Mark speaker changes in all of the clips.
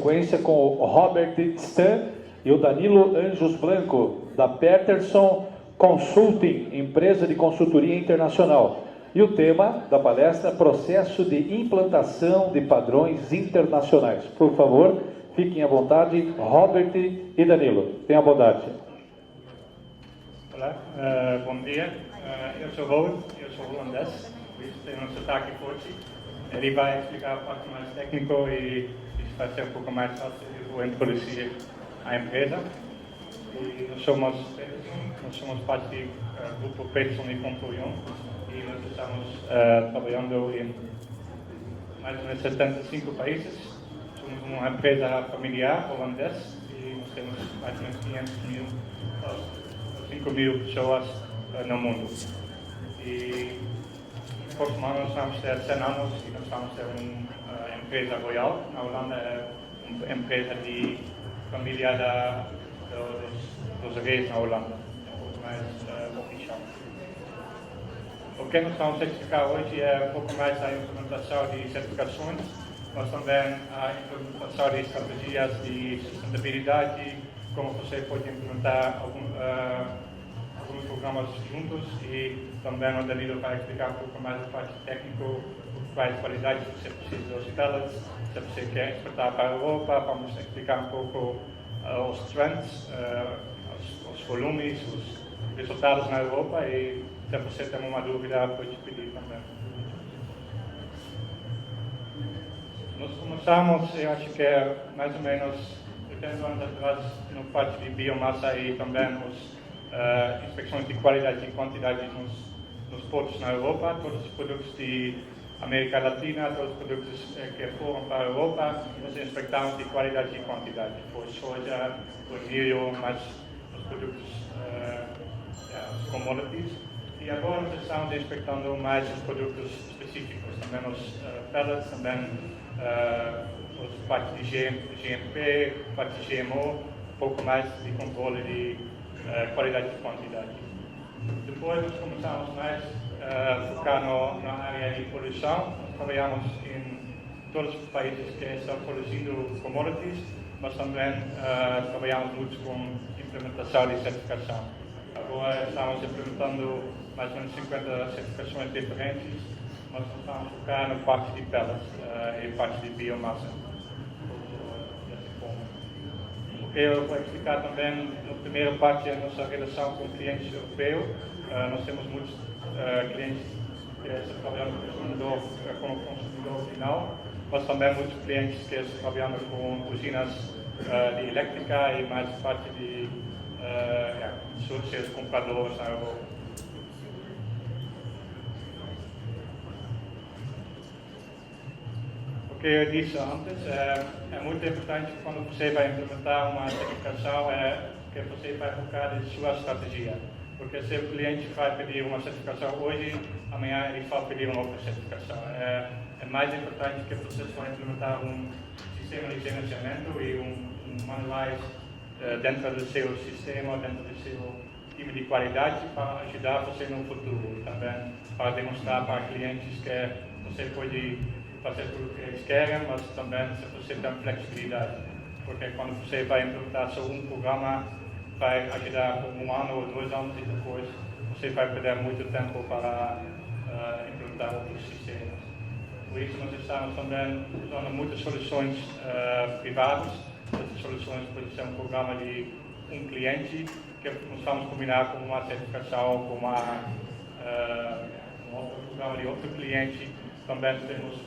Speaker 1: sequência com o Robert Stan e o Danilo Anjos Blanco, da Peterson Consulting, empresa de consultoria internacional. E o tema da palestra, processo de implantação de padrões internacionais. Por favor, fiquem à vontade, Robert e Danilo. Tenham a bondade.
Speaker 2: Olá, bom dia. Eu sou Robert, eu sou holandês, por isso tenho um sotaque forte. Ele vai explicar a parte mais técnica e isso vai ser um pouco mais fácil. Eu vou introduzir a empresa. E nós somos parte do grupo Peterson e Consulting e nós estamos trabalhando em mais ou menos 75 países. Somos uma empresa familiar holandesa e nós temos mais ou menos 5.000 pessoas no mundo. E no próximo ano nós vamos ter 100 anos e nós vamos ter uma empresa royal. Na Holanda é uma empresa de família dos reis na Holanda. É um pouco mais oficial. O que nós vamos explicar hoje é um pouco mais a implementação de certificações, mas também a implementação de estratégias de sustentabilidade, como você pode implementar alguns programas juntos e também o Danilo vai explicar um pouco mais a parte técnica, quais qualidades você precisa dos pellets, se você quer exportar para a Europa, vamos explicar um pouco os trends, os volumes, os resultados na Europa e se você tem uma dúvida pode pedir também. Nós começamos, eu acho que é mais ou menos 80 anos atrás, no parte de biomassa e também inspeções de qualidade e quantidade nos portos na Europa, todos os produtos de América Latina, todos os produtos que foram para a Europa, nós inspectamos de qualidade e quantidade. Foi soja, foi milho, mas os produtos, os commodities. E agora nós estamos inspectando mais os produtos específicos, também os pellets, também os partes de GMP, parte de GMO, um pouco mais de controle de qualidade e quantidade. Depois nós começamos mais a focar na área de produção. Nós trabalhamos em todos os países que estão produzindo commodities, mas também trabalhamos muito com implementação de certificação. Agora estamos implementando mais ou menos 50 certificações diferentes, mas nós estamos a focar na parte de pellets e parte de biomassa. Eu vou explicar também, na primeira parte, a nossa relação com clientes europeus. Nós temos muitos clientes que estão trabalhando com o consumidor final, mas também muitos clientes que estão trabalhando com usinas de elétrica e mais parte de seus compradores na Europa. O que eu disse antes, é muito importante quando você vai implementar uma certificação, que você vai focar em sua estratégia. Porque se o cliente vai pedir uma certificação hoje, amanhã ele vai pedir uma outra certificação. É mais importante que vocês vão implementar um sistema de gerenciamento e manuais dentro do seu sistema, dentro do seu time de qualidade, para ajudar você no futuro. Também para demonstrar para clientes que você pode fazer tudo o que eles querem, mas também se você tem flexibilidade. Porque quando você vai implementar só um programa, vai ajudar por 1 ano ou 2 anos e depois você vai perder muito tempo para implementar outros sistemas. Por isso nós estamos também usando muitas soluções privadas. Essas soluções podem ser um programa de um cliente que nós vamos combinar com uma certificação, com um outro programa de outro cliente. Também temos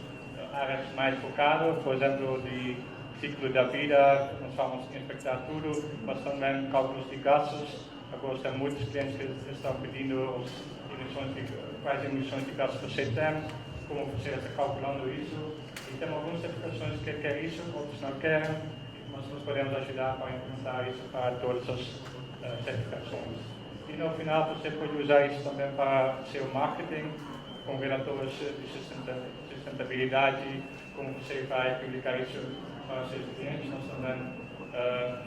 Speaker 2: áreas mais focadas, por exemplo, de ciclo da vida, nós vamos inspectar tudo, mas também cálculos de gastos. Agora tem muitos clientes que estão pedindo quais emissões de gastos você tem, como você está calculando isso. E tem algumas certificações que querem isso, outros não querem, mas nós podemos ajudar para implementar isso para todas as certificações. E no final você pode usar isso também para seu marketing, com relatores de sustentabilidade, como você vai publicar isso para seus clientes, nós também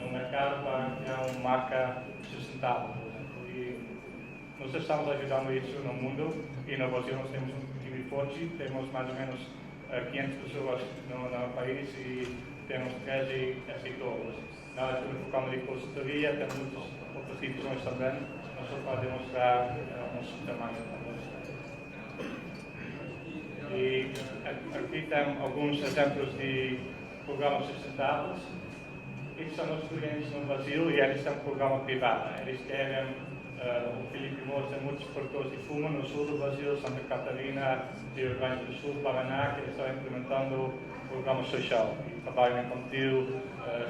Speaker 2: no mercado para criar uma marca sustentável. E nós estamos ajudando isso no mundo e no Brasil nós temos um time forte, temos mais ou menos 500 pessoas no país e temos 13 escritores. Na área do programa de consultoria, temos muitas outras divisões também, mas só para demonstrar nosso tamanho. E aqui tem alguns exemplos de programas sustentáveis. Estes são os clientes no Brasil e eles têm um programa privado. Eles querem, o Felipe Moura tem muitos produtores de fumo no sul do Brasil, Santa Catarina, Rio Grande do Sul, Paraná, que eles estão implementando um programa social. E trabalham infantil,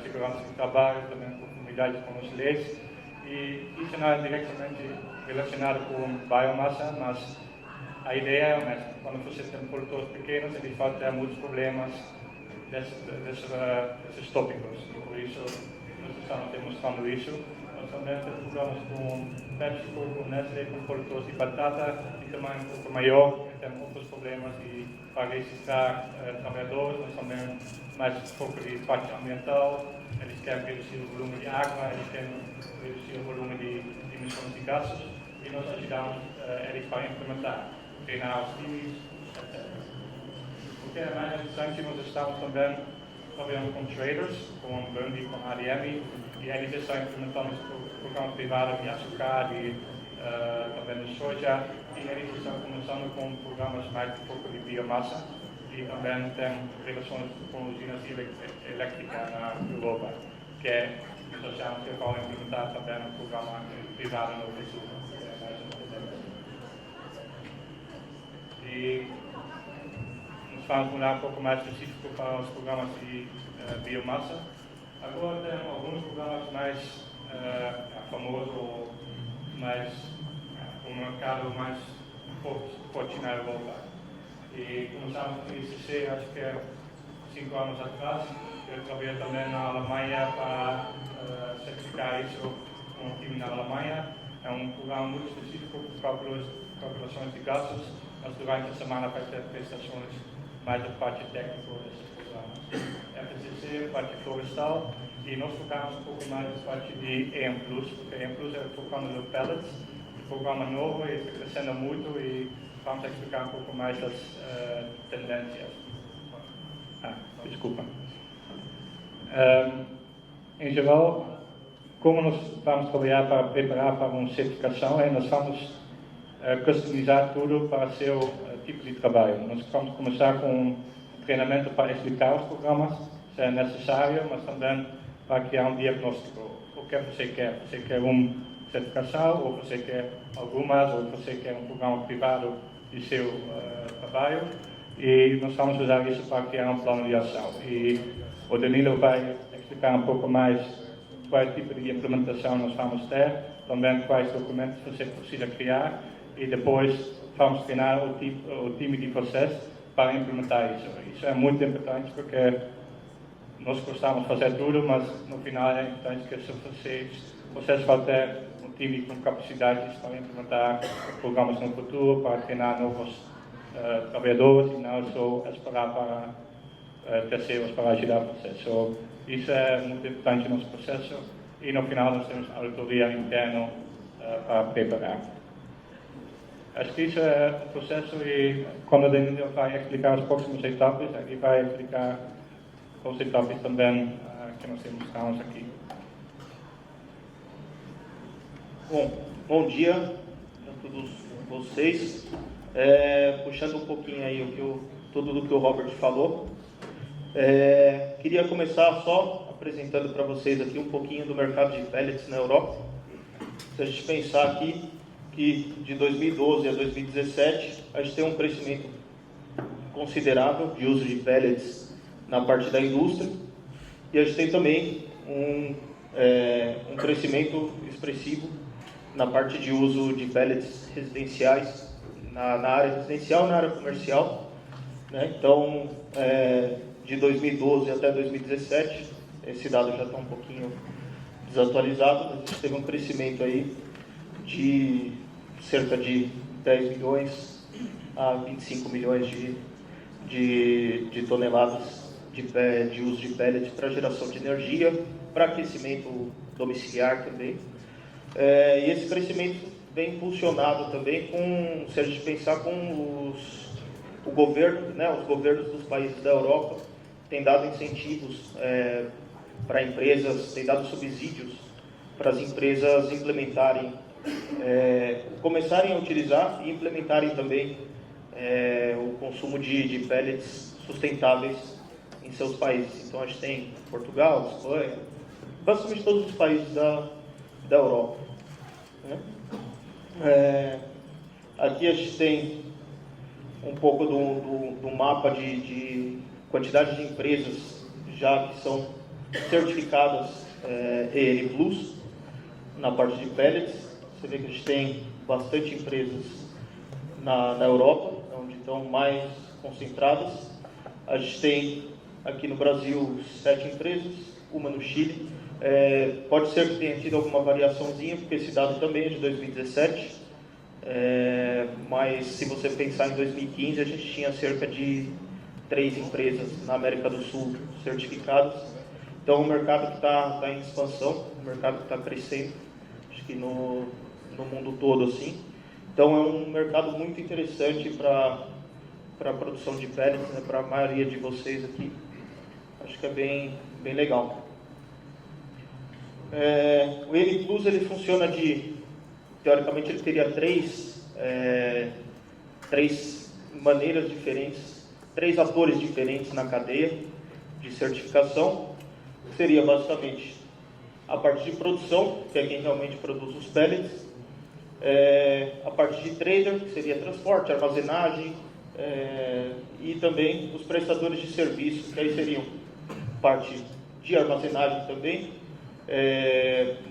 Speaker 2: segurança de trabalho, também conformidade com as leis. E isso não é diretamente relacionado com biomassa, mas a ideia é a mesma. Quando você tem produtores pequenos, eles podem ter muitos problemas desses tópicos. E por isso, nós estamos demonstrando isso. Nós também temos programas com PepsiCo, com Nestlé, com produtores de batata, e também um pouco maior, que tem outros problemas para registrar trabalhadores, mas também mais um pouco de parte ambiental. Eles querem reduzir o volume de água, eles querem reduzir o volume de emissões de gases, e nós ajudamos eles para implementar, treinar os times, etc. O que é mais interessante, nós estamos também trabalhando com traders, com Bundy, com ADM, e eles estão implementando programas privados de açúcar, também de soja, e eles estão começando com programas mais um pouco de biomassa, e também tem relações com usinas elétricas na Europa, que é nós achamos que vão implementar também um programa privado no Brasil. E nós vamos mudar um pouco mais específico para os programas de biomassa. Agora temos alguns programas mais famosos ou mais um mercado mais forte na Europa. E começamos com o ICC, acho que é 5 anos atrás. Eu trabalhei também na Alemanha para certificar isso com um time na Alemanha. É um programa muito específico para calculações de gases, mas durante a semana vai ter prestações mais da parte técnica desses programas. FCC, parte florestal, e nós focamos um pouco mais na parte de EM+, porque EM+ é focando no pellets, um programa novo e está crescendo muito, e vamos explicar um pouco mais das tendências. Desculpa. Em geral, como nós vamos trabalhar para preparar para uma certificação, nós vamos customizar tudo para o seu tipo de trabalho. Nós vamos começar com um treinamento para explicar os programas, se é necessário, mas também para criar um diagnóstico. O que você quer? Você quer uma certificação, ou você quer algumas, ou você quer um programa privado de seu trabalho? E nós vamos usar isso para criar um plano de ação. E o Danilo vai explicar um pouco mais qual tipo de implementação nós vamos ter, também quais documentos você precisa criar, e depois vamos treinar o time de processo para implementar isso. Isso é muito importante porque nós gostamos de fazer tudo, mas no final é importante que vocês vão ter um time com capacidades para implementar programas no futuro, para treinar novos trabalhadores e não só esperar para terceiros para ajudar o processo. Isso é muito importante no nosso processo, e no final nós temos a auditoria interna para preparar. Acho que isso é o processo, e quando o Danilo vai explicar as próximas etapas, ele vai explicar as etapas também que nós temos aqui.
Speaker 3: Bom dia a todos vocês. Puxando um pouquinho aí tudo do que o Robert falou, queria começar só apresentando para vocês aqui um pouquinho do mercado de pellets na Europa. Se a gente pensar aqui que de 2012 a 2017 a gente tem um crescimento considerável de uso de pellets na parte da indústria, e a gente tem também um crescimento expressivo na parte de uso de pellets residenciais, na área residencial e na área comercial, né? Então, de 2012 até 2017, esse dado já está um pouquinho desatualizado, mas a gente teve um crescimento aí de cerca de 10 milhões a 25 milhões de toneladas de uso de pellet para geração de energia, para aquecimento domiciliar também. E esse crescimento vem impulsionado também se a gente pensar com o governo, né, os governos dos países da Europa tem dado incentivos para empresas, tem dado subsídios para as empresas implementarem, começarem a utilizar e implementarem também o consumo de pellets sustentáveis em seus países. Então a gente tem Portugal, Espanha, basicamente todos os países da Europa, né? Aqui a gente tem um pouco do mapa de quantidade de empresas já que são certificadas EN Plus na parte de pellets. Você vê que a gente tem bastante empresas na Europa, onde estão mais concentradas. A gente tem aqui no Brasil 7 empresas, uma no Chile. Pode ser que tenha tido alguma variaçãozinha, porque esse dado também é de 2017. Mas se você pensar em 2015, a gente tinha cerca de 3 empresas na América do Sul certificadas. Então, o mercado que está em expansão, o mercado que está crescendo, acho que no mundo todo, assim. Então, é um mercado muito interessante para a produção de pellets, né, para a maioria de vocês aqui. Acho que é bem legal. O EN Plus, ele funciona teoricamente, ele teria três maneiras diferentes, 3 atores diferentes na cadeia de certificação. Seria basicamente a parte de produção, que é quem realmente produz os pellets, a parte de trader, que seria transporte, armazenagem, e também os prestadores de serviço, que aí seriam parte de armazenagem também,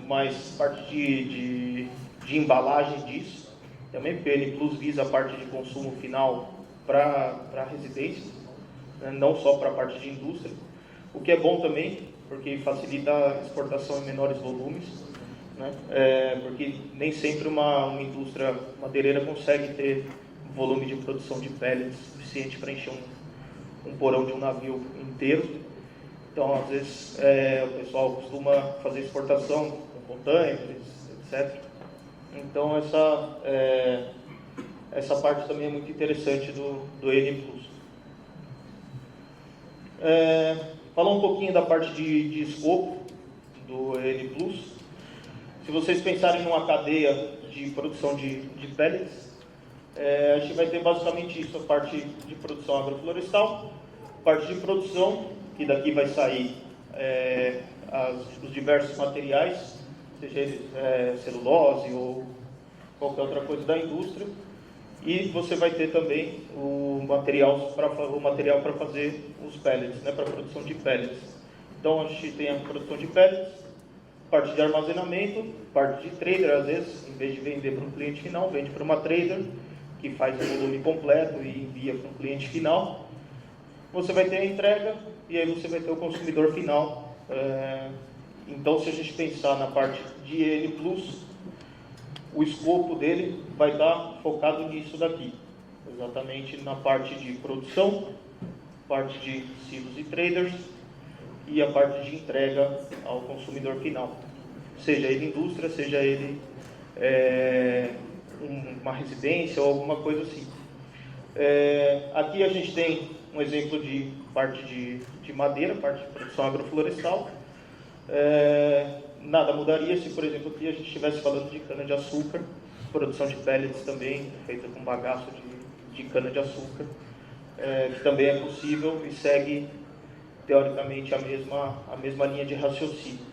Speaker 3: mas parte de embalagem disso, também porque o EN Plus visa a parte de consumo final para residência, né, não só para a parte de indústria, o que é bom também, porque facilita a exportação em menores volumes, né, porque nem sempre uma indústria madeireira consegue ter volume de produção de pellets suficiente para encher um porão de um navio inteiro. Então, às vezes, o pessoal costuma fazer exportação com containers, etc. Então, essa parte também é muito interessante do EN Plus. Falar um pouquinho da parte de escopo do EN Plus. Se vocês pensarem numa cadeia de produção de pellets, a gente vai ter basicamente isso: a parte de produção agroflorestal, parte de produção, que daqui vai sair os diversos materiais, seja eles celulose ou qualquer outra coisa da indústria, e você vai ter também o material para fazer os pellets, né, para a produção de pellets. Então a gente tem a produção de pellets, parte de armazenamento, parte de trader. Às vezes, em vez de vender para um cliente final, vende para uma trader, que faz o volume completo e envia para um cliente final. Você vai ter a entrega e aí você vai ter o consumidor final. Então, se a gente pensar na parte de EN Plus, o escopo dele vai estar focado nisso daqui, exatamente na parte de produção, parte de silos e traders e a parte de entrega ao consumidor final, seja ele indústria, seja ele uma residência ou alguma coisa assim. Aqui a gente tem um exemplo de parte de madeira, parte de produção agroflorestal. Nada mudaria se, por exemplo, aqui a gente estivesse falando de cana-de-açúcar, produção de pellets também, feita com bagaço de cana-de-açúcar, que também é possível e segue, teoricamente, a mesma linha de raciocínio.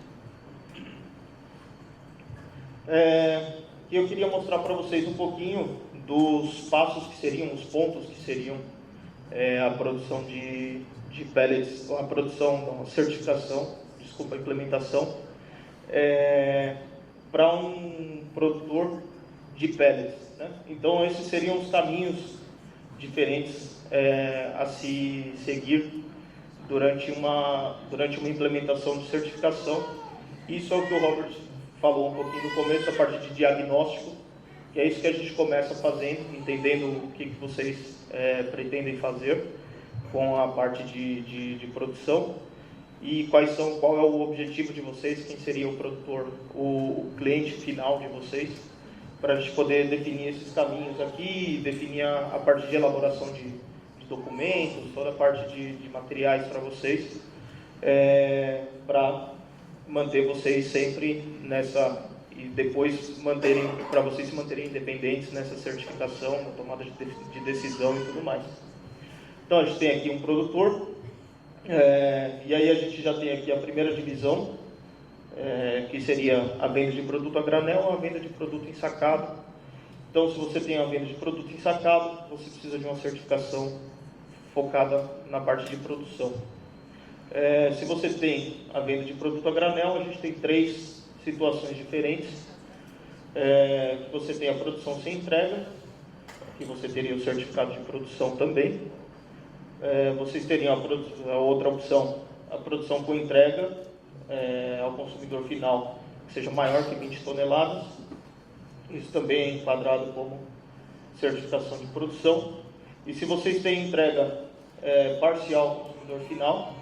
Speaker 3: Eu queria mostrar para vocês um pouquinho dos passos que seriam, os pontos que seriam a produção de pellets, a certificação, a implementação, para um produtor de pellets, né? Então, esses seriam os caminhos diferentes a se seguir durante uma implementação de certificação. Isso é o que o Robert falou um pouquinho no começo, a parte de diagnóstico, que é isso que a gente começa fazendo, entendendo o que vocês pretendem fazer com a parte de produção e qual é o objetivo de vocês, quem seria o produtor, o cliente final de vocês, para a gente poder definir esses caminhos aqui e definir a parte de elaboração de documentos, toda a parte de materiais para vocês, para manter vocês sempre nessa, e depois para vocês se manterem independentes nessa certificação, na tomada de decisão e tudo mais. Então a gente tem aqui um produtor, e aí a gente já tem aqui a primeira divisão, que seria a venda de produto a granel ou a venda de produto ensacado. Então, se você tem a venda de produto ensacado, você precisa de uma certificação focada na parte de produção. Se você tem a venda de produto a granel, a gente tem 3 situações diferentes. Você tem a produção sem entrega, que você teria o certificado de produção também. Vocês teriam a outra opção, a produção com entrega ao consumidor final, que seja maior que 20 toneladas. Isso também é enquadrado como certificação de produção. E se vocês têm entrega parcial ao consumidor final,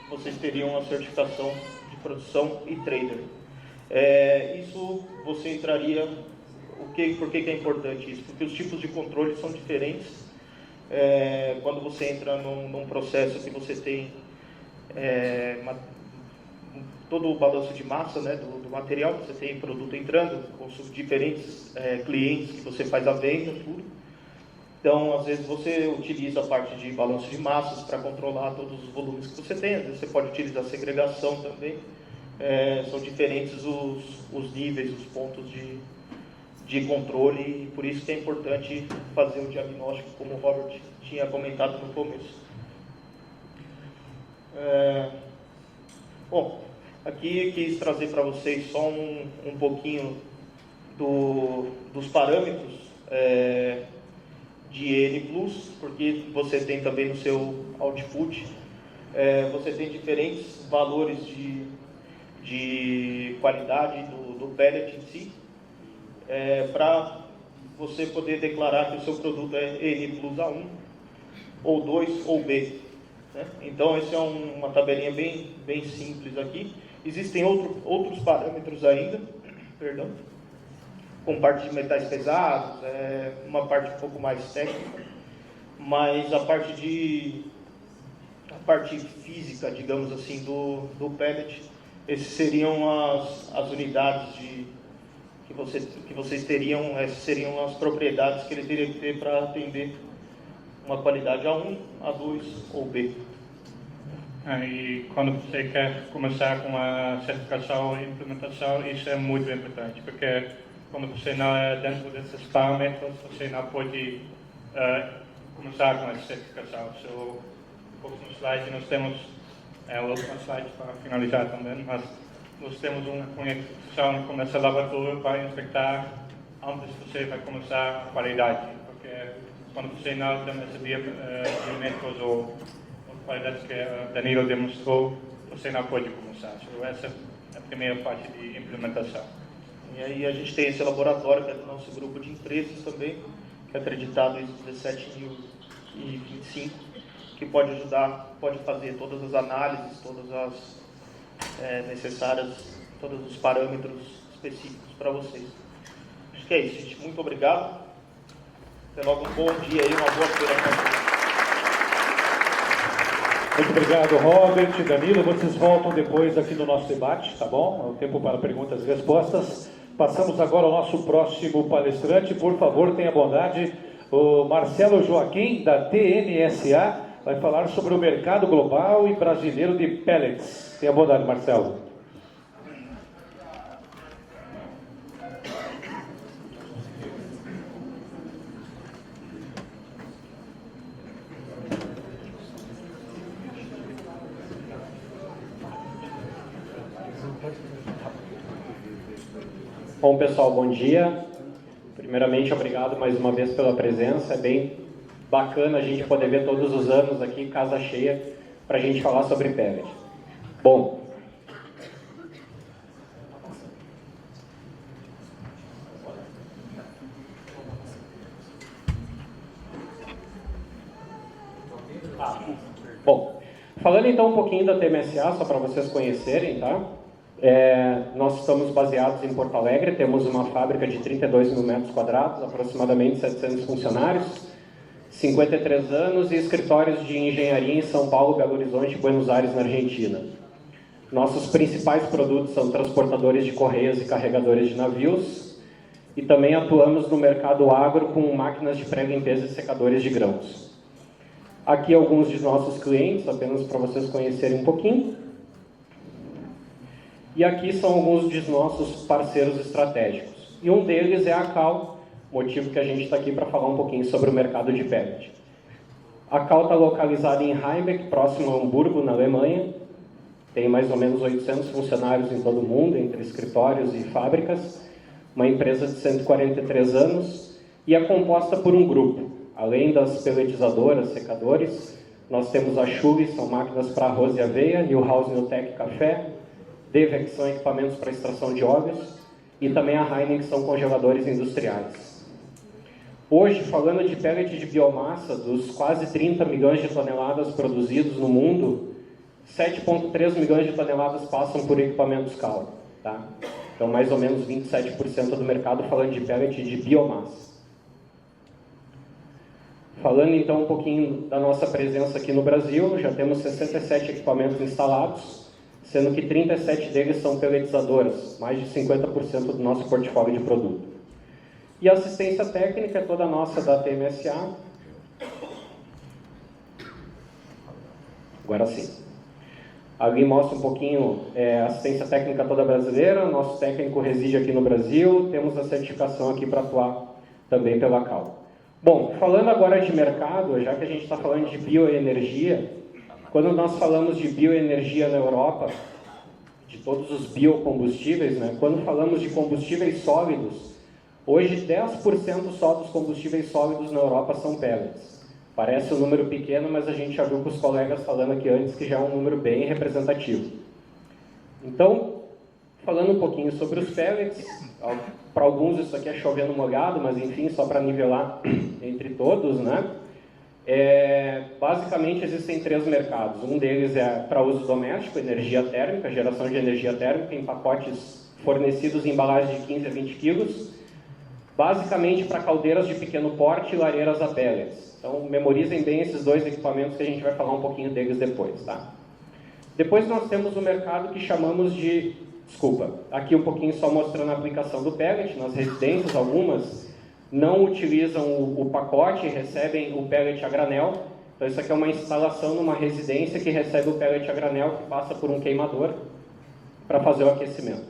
Speaker 3: vocês teriam a certificação de produção e trader. Isso você entraria... Por que é importante isso? Porque os tipos de controle são diferentes. Quando você entra num processo que você tem todo o balanço de massa, né, do material, você tem produto entrando, com diferentes clientes que você faz a venda, tudo. Então, às vezes você utiliza a parte de balanço de massas para controlar todos os volumes que você tem. Às vezes você pode utilizar segregação também. São diferentes os níveis, os pontos de controle, e por isso que é importante fazer o diagnóstico, como o Robert tinha comentado no começo. Bom, aqui quis trazer para vocês só um pouquinho dos parâmetros de EN+, porque você tem também no seu output, você tem diferentes valores de qualidade do pellet em si, para você poder declarar que o seu produto é EN+ A1, ou 2 ou B. Né? Então, essa é uma tabelinha bem simples aqui. Existem outros parâmetros ainda, perdão, com parte de metais pesados, uma parte um pouco mais técnica, mas a parte física, digamos assim, do pellet, esses seriam as unidades que vocês teriam, essas seriam as propriedades que ele teria que ter para atender uma qualidade A1, A2 ou B.
Speaker 2: E quando você quer começar com a certificação e implementação, isso é muito importante, porque quando você não é dentro desses parâmetros, você não pode começar com a certificação. No próximo slide nós temos, o último slide para finalizar também, mas nós temos uma conexão com esse laboratório para inspectar antes que você vai começar a qualidade, porque quando você não tem esses biométricos ou qualidades que Danilo demonstrou, você não pode começar. Então, essa é a primeira parte de implementação.
Speaker 3: E aí a gente tem esse laboratório, que é do nosso grupo de empresas também, que é acreditado em 17.025, que pode ajudar, pode fazer todas as análises, todas as necessárias, todos os parâmetros específicos para vocês. Acho que é isso, gente. Muito obrigado. Até logo, um bom dia e uma boa feira para vocês.
Speaker 1: Muito obrigado, Robert, Danilo. Vocês voltam depois aqui no nosso debate, tá bom? É o tempo para perguntas e respostas. Passamos agora ao nosso próximo palestrante. Por favor, tenha bondade. O Marcelo Joaquim, da TNSA, vai falar sobre o mercado global e brasileiro de pellets. Tenha bondade, Marcelo.
Speaker 4: Bom, pessoal, bom dia. Primeiramente, obrigado mais uma vez pela presença. É bem bacana a gente poder ver todos os anos aqui, casa cheia, para a gente falar sobre pellet. Bom, falando então um pouquinho da TMSA, só para vocês conhecerem, tá? Nós estamos baseados em Porto Alegre, temos uma fábrica de 32 mil metros quadrados, aproximadamente 700 funcionários. 53 anos e escritórios de engenharia em São Paulo, Belo Horizonte e Buenos Aires, na Argentina. Nossos principais produtos são transportadores de correios e carregadores de navios, e também atuamos no mercado agro com máquinas de pré-limpeza e secadores de grãos. Aqui alguns de nossos clientes, apenas para vocês conhecerem um pouquinho. E aqui são alguns de nossos parceiros estratégicos. E um deles é a Cal, motivo que a gente está aqui para falar um pouquinho sobre o mercado de pellet. A Cal está localizada em Rheinbeck, próximo a Hamburgo, na Alemanha. Tem mais ou menos 800 funcionários em todo o mundo, entre escritórios e fábricas. Uma empresa de 143 anos e é composta por um grupo. Além das pelletizadoras, secadores, nós temos a Schulze, são máquinas para arroz e aveia, Newhouse Newtec café, Devec, que são equipamentos para extração de óleos, e também a Heineken, que são congeladores industriais. Hoje, falando de pellet de biomassa, dos quase 30 milhões de toneladas produzidos no mundo, 7,3 milhões de toneladas passam por equipamentos Cal, tá? Então, mais ou menos 27% do mercado falando de pellet de biomassa. Falando então um pouquinho da nossa presença aqui no Brasil, já temos 67 equipamentos instalados, sendo que 37 deles são pelletizadoras, mais de 50% do nosso portfólio de produto. E a assistência técnica é toda nossa da TMSA. Agora sim. Ali mostra um pouquinho a assistência técnica toda brasileira, nosso técnico reside aqui no Brasil, temos a certificação aqui para atuar também pela Cal. Bom, falando agora de mercado, já que a gente está falando de bioenergia, quando nós falamos de bioenergia na Europa, de todos os biocombustíveis, né, quando falamos de combustíveis sólidos, hoje 10% só dos combustíveis sólidos na Europa são pellets. Parece um número pequeno, mas a gente já viu com os colegas falando aqui antes que já é um número bem representativo. Então, falando um pouquinho sobre os pellets, para alguns isso aqui é chovendo molhado, mas enfim, só para nivelar entre todos, né? Basicamente existem 3 mercados. Um deles é para uso doméstico, energia térmica, geração de energia térmica em pacotes fornecidos em embalagens de 15 a 20 quilos, basicamente para caldeiras de pequeno porte e lareiras a pellets. Então, memorizem bem esses 2 equipamentos que a gente vai falar um pouquinho deles depois, tá? Depois nós temos o mercado que chamamos de... aqui um pouquinho só mostrando a aplicação do pellet. Nas residências, algumas não utilizam o pacote, recebem o pellet a granel. Então, isso aqui é uma instalação numa residência que recebe o pellet a granel, que passa por um queimador para fazer o aquecimento.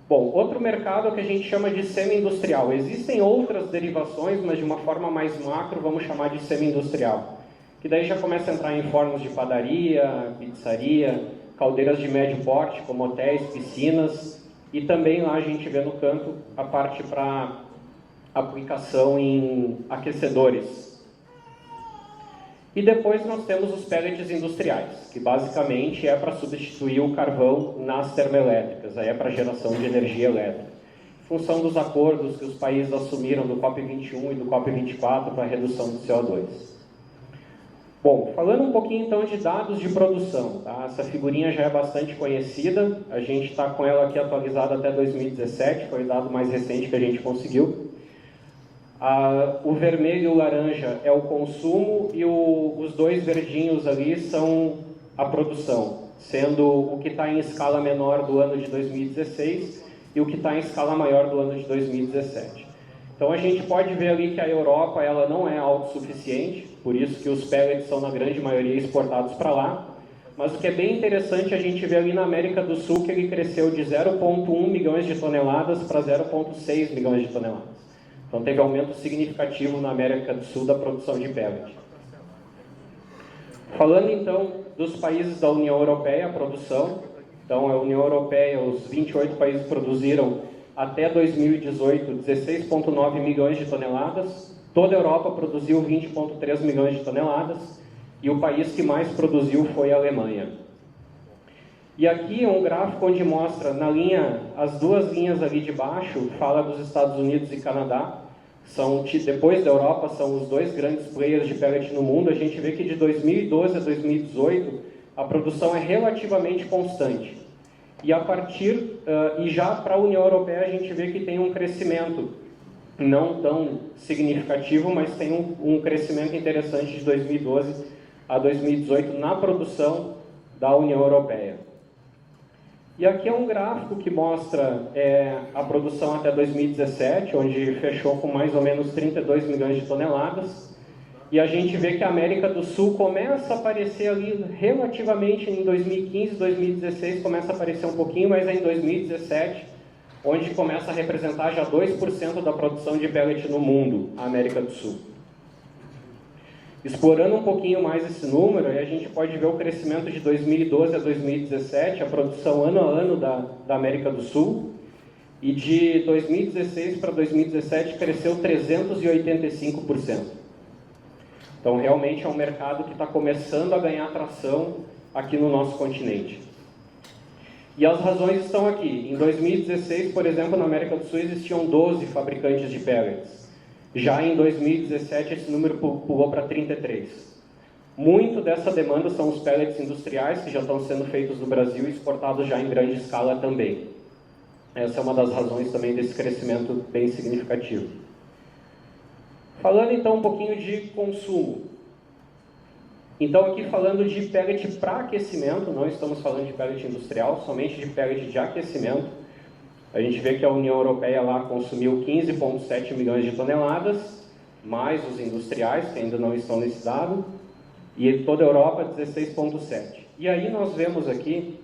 Speaker 4: Bom, outro mercado é o que a gente chama de semi-industrial. Existem outras derivações, mas de uma forma mais macro, vamos chamar de semi-industrial. Que daí já começa a entrar em fornos de padaria, pizzaria, caldeiras de médio porte, como hotéis, piscinas, e também lá a gente vê no canto a parte para aplicação em aquecedores. E depois nós temos os pellets industriais, que basicamente é para substituir o carvão nas termoelétricas, aí é para geração de energia elétrica. Em função dos acordos que os países assumiram do COP21 e do COP24 para a redução do CO2. Bom, falando um pouquinho então de dados de produção, tá? Essa figurinha já é bastante conhecida, a gente está com ela aqui atualizada até 2017, foi o dado mais recente que a gente conseguiu. O vermelho e o laranja é o consumo e os 2 verdinhos ali são a produção, sendo o que está em escala menor do ano de 2016 e o que está em escala maior do ano de 2017. Então a gente pode ver ali que a Europa ela não é autossuficiente, por isso que os pellets são na grande maioria exportados para lá, mas o que é bem interessante a gente ver ali na América do Sul que ele cresceu de 0,1 milhões de toneladas para 0,6 milhões de toneladas. Então teve aumento significativo na América do Sul da produção de pellet. Falando então dos países da União Europeia, a produção, então a União Europeia, os 28 países produziram até 2018 16,9 milhões de toneladas, toda a Europa produziu 20,3 milhões de toneladas e o país que mais produziu foi a Alemanha. E aqui é um gráfico onde mostra, na linha, as 2 linhas ali de baixo, fala dos Estados Unidos e Canadá, depois da Europa, são os 2 grandes players de pellet no mundo. A gente vê que de 2012 a 2018, a produção é relativamente constante. E já para a União Europeia, a gente vê que tem um crescimento não tão significativo, mas tem um crescimento interessante de 2012 a 2018 na produção da União Europeia. E aqui é um gráfico que mostra a produção até 2017, onde fechou com mais ou menos 32 milhões de toneladas. E a gente vê que a América do Sul começa a aparecer ali relativamente em 2015, 2016, começa a aparecer um pouquinho, mas é em 2017, onde começa a representar já 2% da produção de pellet no mundo, a América do Sul. Explorando um pouquinho mais esse número, a gente pode ver o crescimento de 2012 a 2017, a produção ano a ano da América do Sul, e de 2016 para 2017 cresceu 385%. Então, realmente é um mercado que está começando a ganhar atração aqui no nosso continente. E as razões estão aqui. Em 2016, por exemplo, na América do Sul existiam 12 fabricantes de pellets. Já em 2017, esse número pulou para 33. Muito dessa demanda são os pellets industriais, que já estão sendo feitos no Brasil e exportados já em grande escala também. Essa é uma das razões também desse crescimento bem significativo. Falando então um pouquinho de consumo. Então aqui falando de pellet para aquecimento, não estamos falando de pellet industrial, somente de pellet de aquecimento. A gente vê que a União Europeia lá consumiu 15,7 milhões de toneladas, mais os industriais, que ainda não estão nesse dado, e toda a Europa 16,7. E aí nós vemos aqui...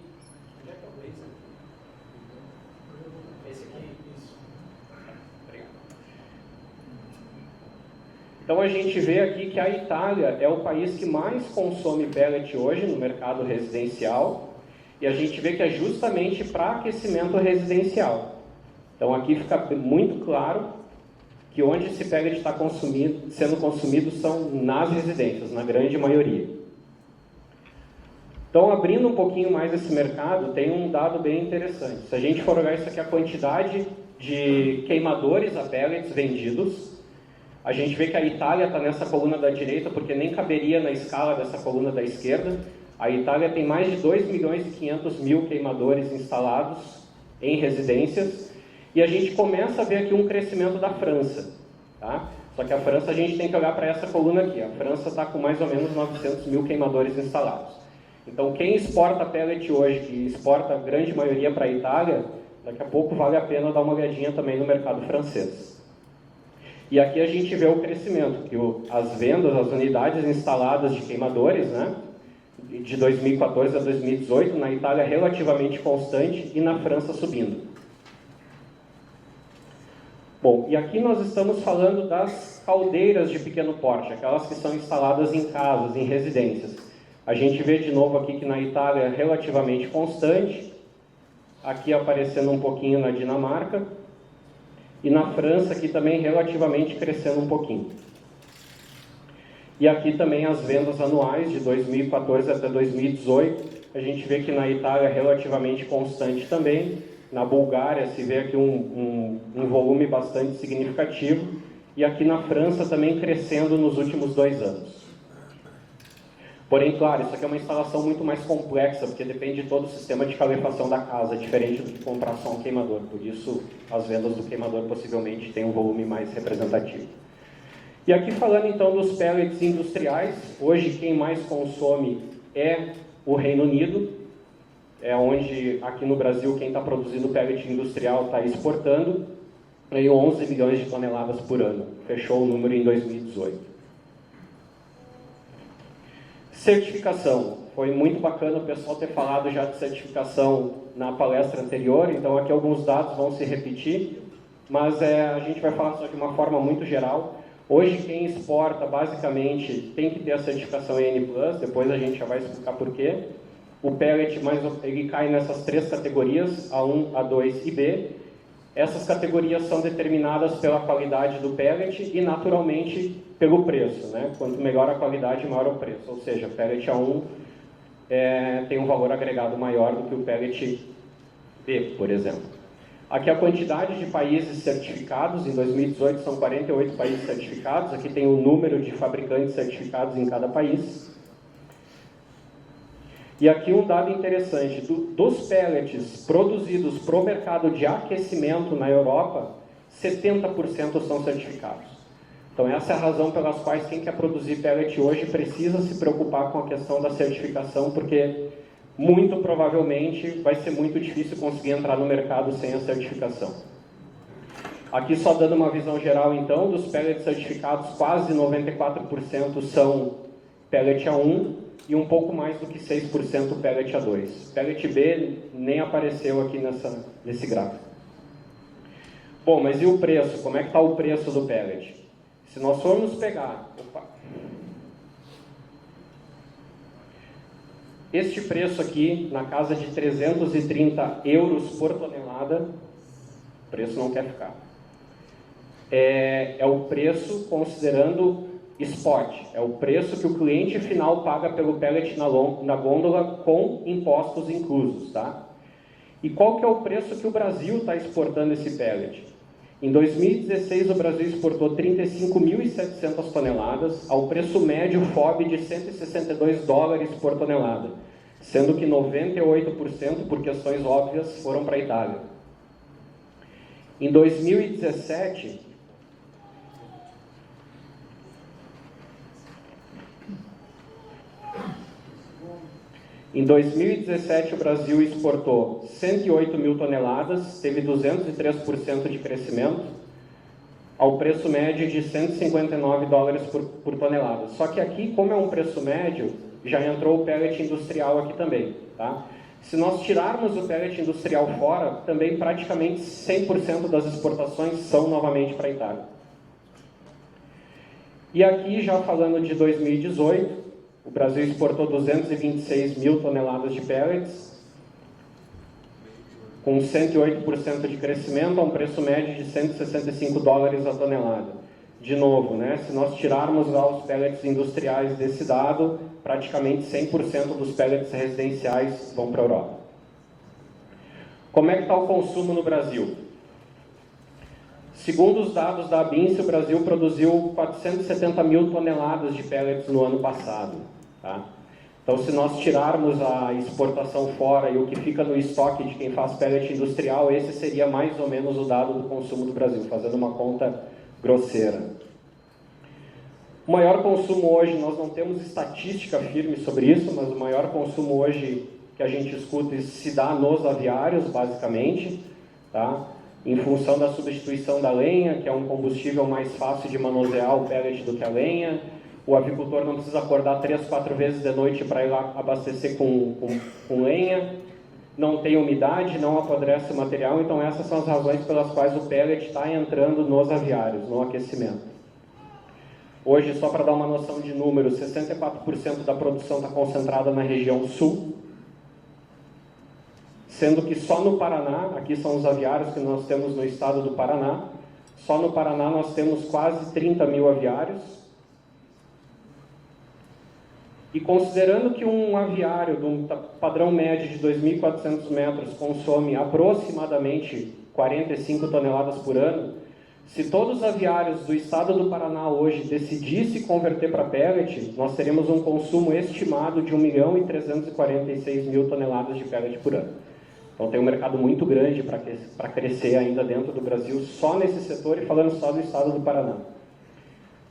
Speaker 4: Então a gente vê aqui que a Itália é o país que mais consome pellet hoje no mercado residencial, e a gente vê que é justamente para aquecimento residencial. Então aqui fica muito claro que onde esse pellet está sendo consumido são nas residências, na grande maioria. Então, abrindo um pouquinho mais esse mercado, tem um dado bem interessante. Se a gente for olhar isso aqui, a quantidade de queimadores a pellets vendidos, a gente vê que a Itália está nessa coluna da direita, porque nem caberia na escala dessa coluna da esquerda. A Itália tem mais de 2 milhões e 500 mil queimadores instalados em residências. E a gente começa a ver aqui um crescimento da França. Tá? Só que a França, a gente tem que olhar para essa coluna aqui. A França está com mais ou menos 900 mil queimadores instalados. Então, quem exporta pellet hoje, que exporta a grande maioria para a Itália, daqui a pouco vale a pena dar uma olhadinha também no mercado francês. E aqui a gente vê o crescimento, que as vendas, as unidades instaladas de queimadores, né, de 2014 a 2018, na Itália relativamente constante e na França subindo. Bom, e aqui nós estamos falando das caldeiras de pequeno porte, aquelas que são instaladas em casas, em residências. A gente vê de novo aqui que na Itália é relativamente constante, aqui aparecendo um pouquinho na Dinamarca, e na França aqui também relativamente crescendo um pouquinho. E aqui também as vendas anuais de 2014 até 2018, a gente vê que na Itália é relativamente constante também, na Bulgária se vê aqui um volume bastante significativo, e aqui na França também crescendo nos últimos 2 anos. Porém, claro, isso aqui é uma instalação muito mais complexa, porque depende de todo o sistema de calefação da casa, diferente do que comprar só um queimador. Por isso, as vendas do queimador possivelmente têm um volume mais representativo. E aqui falando então dos pellets industriais, hoje quem mais consome é o Reino Unido, é onde aqui no Brasil quem está produzindo pellet industrial está exportando, em 11 milhões de toneladas por ano, fechou o número em 2018. Certificação. Foi muito bacana o pessoal ter falado já de certificação na palestra anterior, então aqui alguns dados vão se repetir, mas a gente vai falar só de uma forma muito geral. Hoje quem exporta basicamente tem que ter a certificação EN+, depois a gente já vai explicar por quê. O pellet ele cai nessas 3 categorias, A1, A2 e B. Essas categorias são determinadas pela qualidade do pellet e naturalmente pelo preço, né? Quanto melhor a qualidade, maior o preço. Ou seja, o pellet A1 tem um valor agregado maior do que o pellet B, por exemplo. Aqui a quantidade de países certificados, em 2018 são 48 países certificados, aqui tem o número de fabricantes certificados em cada país. E aqui um dado interessante, dos pellets produzidos para o mercado de aquecimento na Europa, 70% são certificados. Então essa é a razão pelas quais quem quer produzir pellet hoje precisa se preocupar com a questão da certificação, porque muito provavelmente vai ser muito difícil conseguir entrar no mercado sem a certificação. Aqui só dando uma visão geral então, dos pellets certificados, quase 94% são pellet A1 e um pouco mais do que 6% pellet A2. Pellet B nem apareceu aqui nesse gráfico. Bom, mas e o preço? Como é que está o preço do pellet? Se nós formos pegar... Este preço aqui, na casa de 330 euros por tonelada, o preço não quer ficar. É o preço considerando spot, é o preço que o cliente final paga pelo pellet na gôndola com impostos inclusos, tá? E qual que é o preço que o Brasil está exportando esse pellet? Em 2016, o Brasil exportou 35.700 toneladas ao preço médio FOB de 162 dólares por tonelada, sendo que 98%, por questões óbvias, foram para a Itália. Em 2017, o Brasil exportou 108 mil toneladas, teve 203% de crescimento, ao preço médio de 159 dólares por tonelada. Só que aqui, como é um preço médio, já entrou o pellet industrial aqui também, tá? Se nós tirarmos o pellet industrial fora, também praticamente 100% das exportações são novamente para a Itália. E aqui, já falando de 2018, o Brasil exportou 226 mil toneladas de pellets, com 108% de crescimento, a um preço médio de 165 dólares a tonelada. De novo, né, se nós tirarmos lá os pellets industriais desse dado, praticamente 100% dos pellets residenciais vão para a Europa. Como é que está o consumo no Brasil? Segundo os dados da ABINCE, o Brasil produziu 470 mil toneladas de pellets no ano passado. Tá? Então, se nós tirarmos a exportação fora e o que fica no estoque de quem faz pellet industrial, esse seria mais ou menos o dado do consumo do Brasil, fazendo uma conta grosseira. O maior consumo hoje, nós não temos estatística firme sobre isso, mas o maior consumo hoje que a gente escuta se dá nos aviários, basicamente, tá? Em função da substituição da lenha, que é um combustível mais fácil de manusear o pellet do que a lenha. O avicultor não precisa acordar 3, 4 vezes de noite para ir lá abastecer com lenha. Não tem umidade, não apodrece o material. Então essas são as razões pelas quais o pellet está entrando nos aviários, no aquecimento. Hoje, só para dar uma noção de números, 64% da produção está concentrada na região sul, sendo que só no Paraná, aqui são os aviários que nós temos no estado do Paraná, só no Paraná nós temos quase 30 mil aviários. E considerando que um aviário de um padrão médio de 2.400 metros consome aproximadamente 45 toneladas por ano, se todos os aviários do estado do Paraná hoje decidissem converter para pellet, nós teríamos um consumo estimado de 1.346.000 toneladas de pellet por ano. Então tem um mercado muito grande para crescer ainda dentro do Brasil, só nesse setor e falando só do estado do Paraná.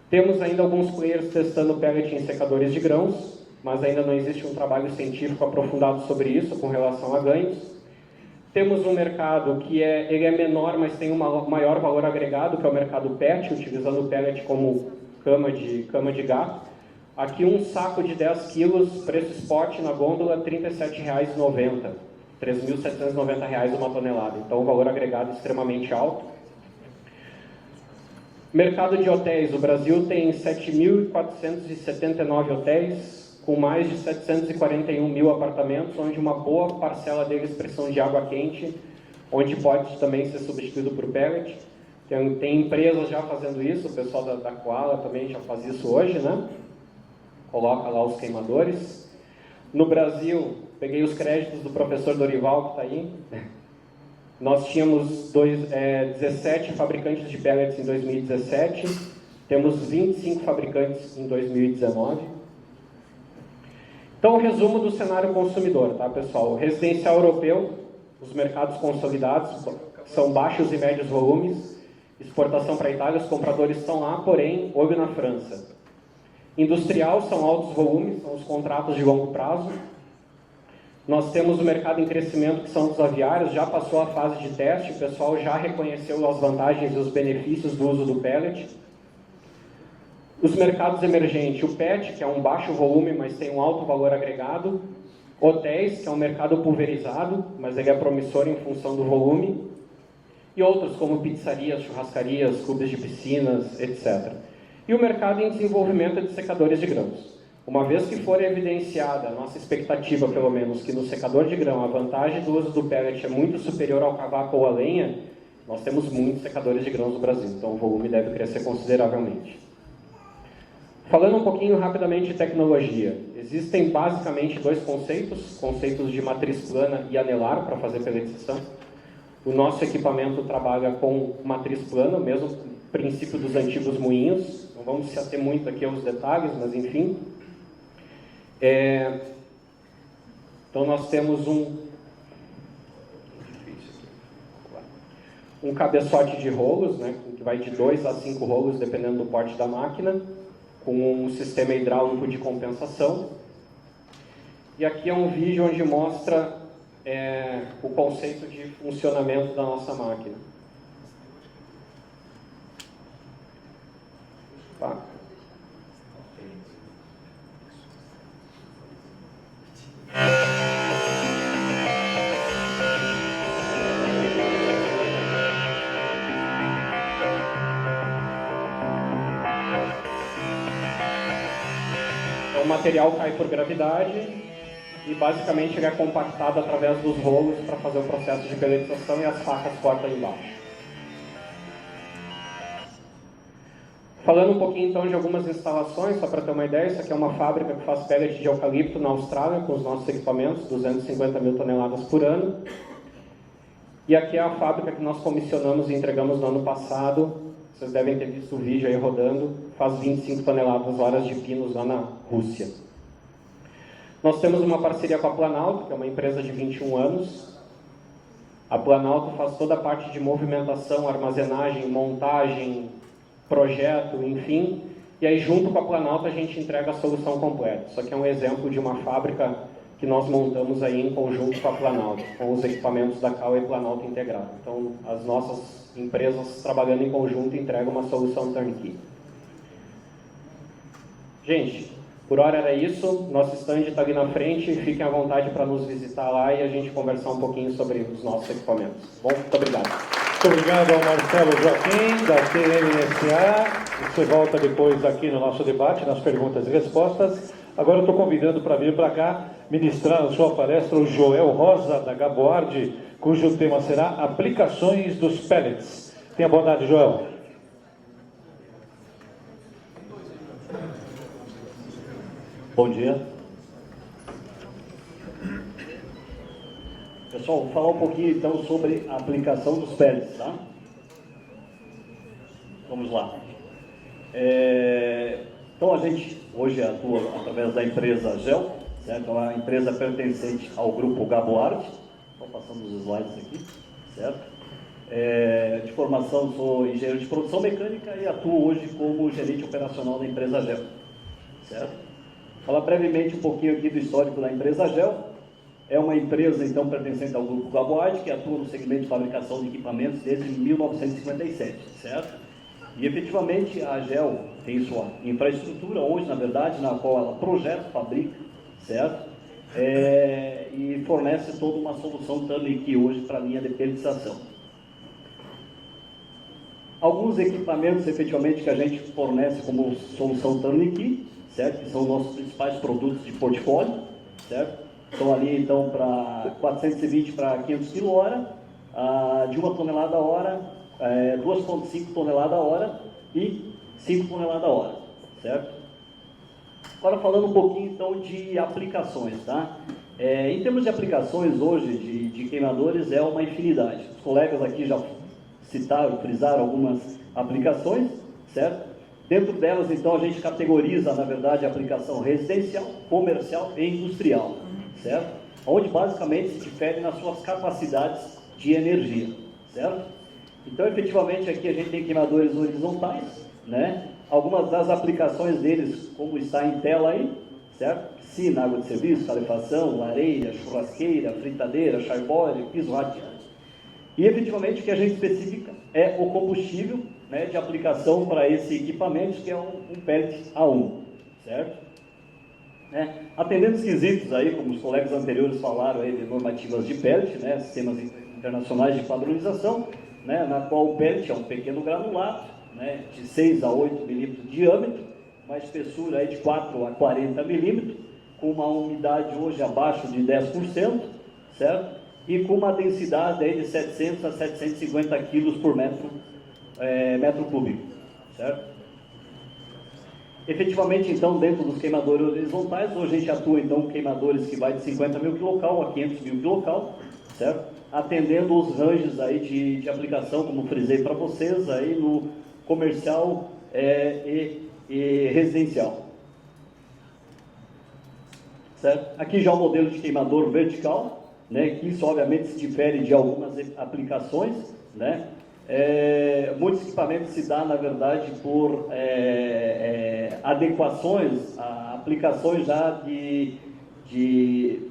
Speaker 4: Temos ainda alguns players testando pellet em secadores de grãos, mas ainda não existe um trabalho científico aprofundado sobre isso com relação a ganhos. Temos um mercado que ele é menor, mas tem um maior valor agregado, que é o mercado PET, utilizando o pellet como cama de gato. Aqui um saco de 10 quilos, preço spot na gôndola, R$ 37,90. R$ 3.790 uma tonelada. Então, um valor agregado extremamente alto. Mercado de hotéis. O Brasil tem 7.479 hotéis, com mais de 741 mil apartamentos, onde uma boa parcela deles precisam de água quente, onde pode também ser substituído por pellet. Tem empresas já fazendo isso, o pessoal da Koala também já faz isso hoje, né? Coloca lá os queimadores. No Brasil, peguei os créditos do professor Dorival, que está aí. Nós tínhamos 17 fabricantes de pellets em 2017, temos 25 fabricantes em 2019. Então, o resumo do cenário consumidor, tá, pessoal? O residencial europeu, os mercados consolidados são baixos e médios volumes, Exportação para a Itália, os compradores estão lá, porém, olho na França. Industrial, são altos volumes, são os contratos de longo prazo. Nós temos o mercado em crescimento, que são os aviários, já passou a fase de teste, o pessoal já reconheceu as vantagens e os benefícios do uso do pellet. Os mercados emergentes, o PET, que é um baixo volume, mas tem um alto valor agregado. Hotéis, que é um mercado pulverizado, mas ele é promissor em função do volume. E outros, como pizzarias, churrascarias, clubes de piscinas, etc. E o mercado em desenvolvimento de secadores de grãos. Uma vez que for evidenciada, a nossa expectativa, pelo menos, que no secador de grão a vantagem do uso do pellet é muito superior ao cavaco ou à lenha, nós temos muitos secadores de grãos no Brasil, então o volume deve crescer consideravelmente. Falando um pouquinho rapidamente de tecnologia, existem basicamente dois conceitos de matriz plana e anelar para fazer pelletização. O nosso equipamento trabalha com matriz plana, o mesmo princípio dos antigos moinhos. Não vamos se ater muito aqui aos detalhes, mas enfim. Então nós temos um cabeçote de rolos, né, que vai de 2 a 5 rolos, dependendo do porte da máquina, com um sistema hidráulico de compensação. E aqui é um vídeo onde mostra o conceito de funcionamento da nossa máquina. Tá. Então, o material cai por gravidade e basicamente ele é compactado através dos rolos para fazer o processo de pelletização e as facas cortam embaixo. Falando um pouquinho então de algumas instalações, só para ter uma ideia, isso aqui é uma fábrica que faz pellet de eucalipto na Austrália com os nossos equipamentos, 250 mil toneladas por ano. E aqui é a fábrica que nós comissionamos e entregamos no ano passado, vocês devem ter visto o vídeo aí rodando, faz 25 toneladas horas de pinos lá na Rússia. Nós temos uma parceria com a Planalto, que é uma empresa de 21 anos. A Planalto faz toda a parte de movimentação, armazenagem, montagem, projeto, enfim. E aí, junto com a Planalto, a gente entrega a solução completa. Isso aqui é um exemplo de uma fábrica que nós montamos aí em conjunto com a Planalto, com os equipamentos da Cal e Planalto integrado. Então, as nossas empresas trabalhando em conjunto entregam uma solução turnkey. Gente, por hora era isso. Nosso stand está ali na frente. Fiquem à vontade para nos visitar lá e a gente conversar um pouquinho sobre os nossos equipamentos. Bom, muito obrigado.
Speaker 1: Muito obrigado ao Marcelo Joaquim, da TMSA. Você volta depois aqui no nosso debate, nas perguntas e respostas. Agora eu estou convidando para vir para cá ministrar a sua palestra o Joel Rosa, da Gaboard, cujo tema será Aplicações dos Pellets. Tenha bondade, Joel.
Speaker 5: Bom dia. Pessoal, vou falar um pouquinho então sobre a aplicação dos pellets, tá? Vamos lá. Então a gente hoje atua através da empresa GEL, certo? É uma empresa pertencente ao grupo Gaboard. Estou passando os slides aqui, certo? De formação sou engenheiro de produção mecânica e atuo hoje como gerente operacional da empresa GEL, certo? Falar brevemente um pouquinho aqui do histórico da empresa GEL. É uma empresa, então, pertencente ao grupo Gaboard, que atua no segmento de fabricação de equipamentos desde 1957, certo? E, efetivamente, a GEL tem sua infraestrutura, hoje, na verdade, na qual ela projeta, fabrica, certo? E fornece toda uma solução turnkey hoje para a linha de pelletização. Alguns equipamentos, efetivamente, que a gente fornece como solução turnkey, certo? Que são os nossos principais produtos de portfólio, certo? Estão ali, então, para 420 para 500 kWh, de 1 tonelada a hora, 2,5 toneladas a hora e 5 toneladas a hora, certo? Agora, falando um pouquinho, então, de aplicações, tá? Em termos de aplicações, hoje, de queimadores, é uma infinidade. Os colegas aqui já citaram, frisaram algumas aplicações, certo? Dentro delas, então, a gente categoriza, na verdade, a aplicação residencial, comercial e industrial, certo? Onde, basicamente, se difere nas suas capacidades de energia, certo? Então, efetivamente, aqui a gente tem queimadores horizontais, né? Algumas das aplicações deles, como está em tela aí, certo? Piscina, água de serviço, calefação, lareira, churrasqueira, fritadeira, charbóide, piso radiante. E, efetivamente, o que a gente especifica é o combustível, né, de aplicação para esse equipamento, que é um pellet A1, certo? Atendendo os quesitos aí, como os colegas anteriores falaram aí, de normativas de pellet, né, sistemas internacionais de padronização, né, na qual o pellet é um pequeno granulado, né, de 6 a 8 milímetros de diâmetro, uma espessura aí de 4 a 40 milímetros, com uma umidade hoje abaixo de 10%, certo? E com uma densidade aí de 700 a 750 quilos por metro cúbico, certo? Efetivamente, então, dentro dos queimadores horizontais, hoje a gente atua, então, com queimadores que vai de 50 mil quilocal a 500 mil quilocal, certo? Atendendo os ranges aí de aplicação, como frisei para vocês, aí no comercial e residencial. Certo? Aqui já o modelo de queimador vertical, né, que isso obviamente se difere de algumas aplicações, né? Muitos equipamentos se dá, na verdade, por adequações, aplicações já de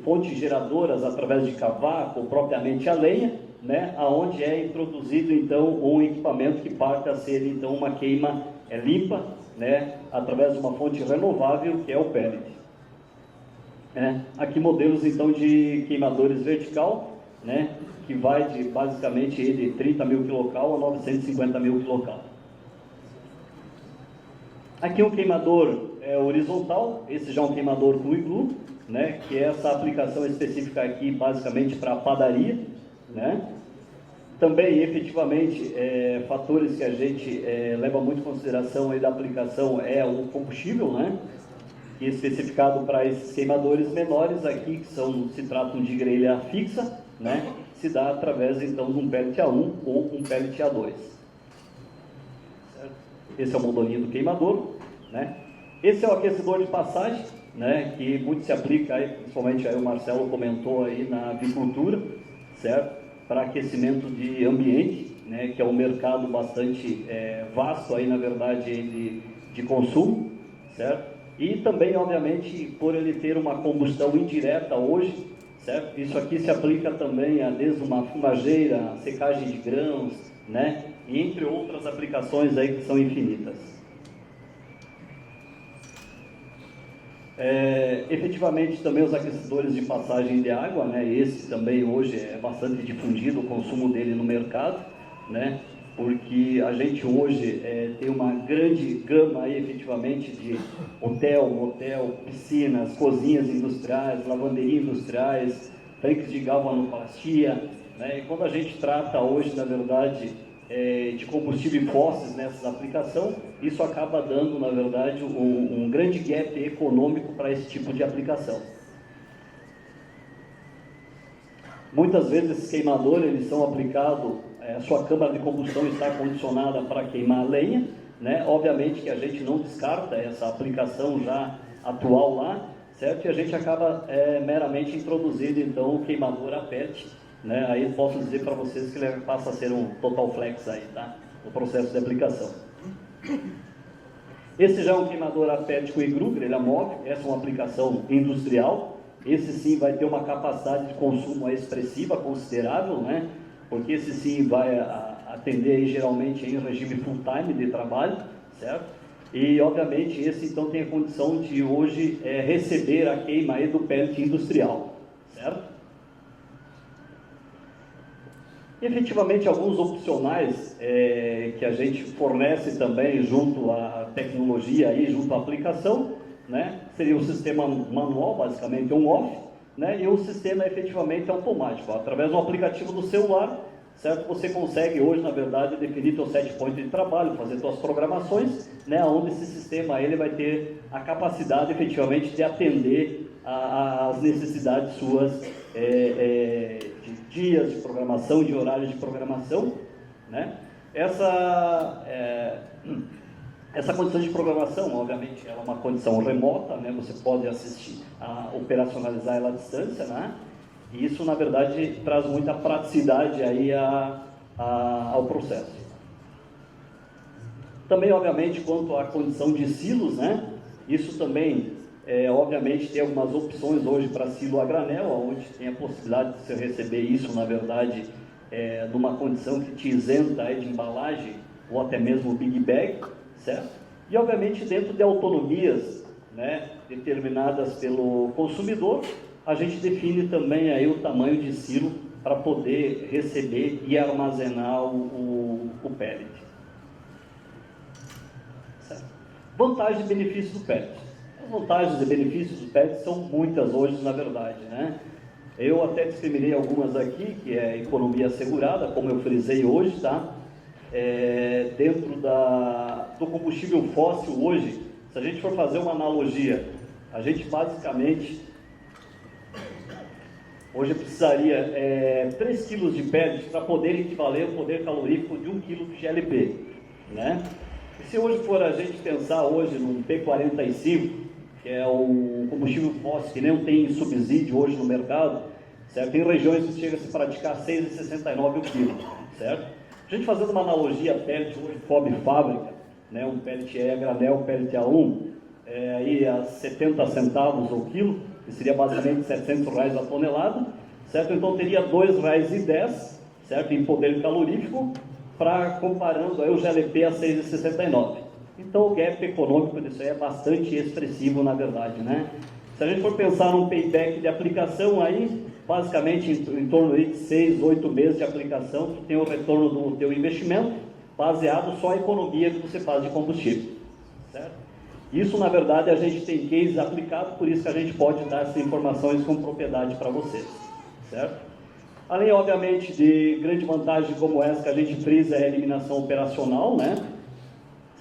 Speaker 5: fontes geradoras através de cavaco ou propriamente a lenha, né, aonde é introduzido então um equipamento que parte a ser então uma queima limpa, né, através de uma fonte renovável, que é o pellet. Aqui modelos então de queimadores vertical, né, que vai de basicamente de 30 mil quilocal a 950 mil quilocal. Aqui um queimador horizontal, esse já é um queimador com iglu, né, que é essa aplicação específica aqui basicamente para padaria, né. Também efetivamente fatores que a gente leva muito em consideração aí da aplicação é o combustível, né, que é especificado para esses queimadores menores aqui, que se tratam de grelha fixa, né, se dá através então de um pellet A1 ou um pellet A2. Certo? Esse é o modelinho do queimador, né? Esse é o aquecedor de passagem, né, que muito se aplica aí, principalmente aí o Marcelo comentou aí na avicultura, certo? Para aquecimento de ambiente, né, que é um mercado bastante vasto aí, na verdade, de consumo, certo? E também, obviamente, por ele ter uma combustão indireta hoje, certo? Isso aqui se aplica também a desde uma fumageira, secagem de grãos, né? E entre outras aplicações aí que são infinitas. Efetivamente também os aquecedores de passagem de água, né? Esse também hoje é bastante difundido o consumo dele no mercado, né? Porque a gente hoje tem uma grande gama aí, efetivamente, de hotel, motel, piscinas, cozinhas industriais, lavanderias industriais, tanques de galvanoplastia, né? E quando a gente trata hoje, na verdade, de combustível fósseis nessa aplicação, isso acaba dando, na verdade, um grande gap econômico para esse tipo de aplicação. Muitas vezes esses queimadores eles são aplicados, a sua câmara de combustão está condicionada para queimar a lenha, né? Obviamente que a gente não descarta essa aplicação já atual lá, certo? E a gente acaba meramente introduzindo então o queimador a pellet, né? Aí posso dizer para vocês que ele passa a ser um total flex aí, tá? No processo de aplicação. Esse já é um queimador a pellet com iglu, grelha móvel, essa é uma aplicação industrial. Esse sim vai ter uma capacidade de consumo expressiva, considerável, né? Porque esse sim vai atender aí, geralmente em regime full time de trabalho, certo? E obviamente esse então tem a condição de hoje receber a queima aí do pellet industrial, certo? E, efetivamente alguns opcionais que a gente fornece também junto à tecnologia aí, junto à aplicação, né? Seria o sistema manual, basicamente on-off, né? E o sistema efetivamente automático, através do aplicativo do celular, certo? Você consegue hoje, na verdade, definir seu set point de trabalho, fazer suas programações, né? Onde esse sistema ele vai ter a capacidade efetivamente de atender às necessidades suas de dias de programação, de horários de programação, né? Essa condição de programação, obviamente, ela é uma condição remota, né? Você pode assistir operacionalizar ela à distância, né? E isso, na verdade, traz muita praticidade aí ao processo. Também, obviamente, quanto à condição de silos, né? Isso também, obviamente, tem algumas opções hoje para silo a granel, onde tem a possibilidade de você receber isso, na verdade, numa condição que te isenta aí de embalagem, ou até mesmo Big Bag, certo? E, obviamente, dentro de autonomias, né, determinadas pelo consumidor, a gente define também aí o tamanho de silo para poder receber e armazenar o pellet. Certo? Vantagens e benefícios do pellet. As vantagens e benefícios do pellet são muitas hoje, na verdade, né? Eu até discriminei algumas aqui, que é economia assegurada, como eu frisei hoje, tá? Dentro do combustível fóssil hoje, se a gente for fazer uma analogia, a gente basicamente hoje precisaria 3 kg de pellet para poder equivaler ao poder calorífico de 1 kg de GLP, né? E se hoje for a gente pensar hoje num P45, que é o combustível fóssil que não tem subsídio hoje no mercado, certo? Tem regiões que chega a se praticar 6,69 o quilo, certo? A gente fazendo uma analogia pellet hoje, FOB fábrica, né? Um pellet a granel, um pellet A1, aí a 70 centavos o quilo, que seria basicamente R$700 a tonelada, certo? Então teria R$2,10, certo? Em poder calorífico, comparando aí o GLP a 6,69. Então o gap econômico disso aí é bastante expressivo, na verdade, né? Se a gente for pensar num payback de aplicação aí, basicamente em torno aí de 6, 8 meses de aplicação, que tem o retorno do teu investimento, baseado só na economia que você faz de combustível, certo? Isso, na verdade, a gente tem cases aplicados, por isso que a gente pode dar essas informações com propriedade para vocês, certo? Além, obviamente, de grande vantagem como essa que a gente frisa, é a eliminação operacional, né?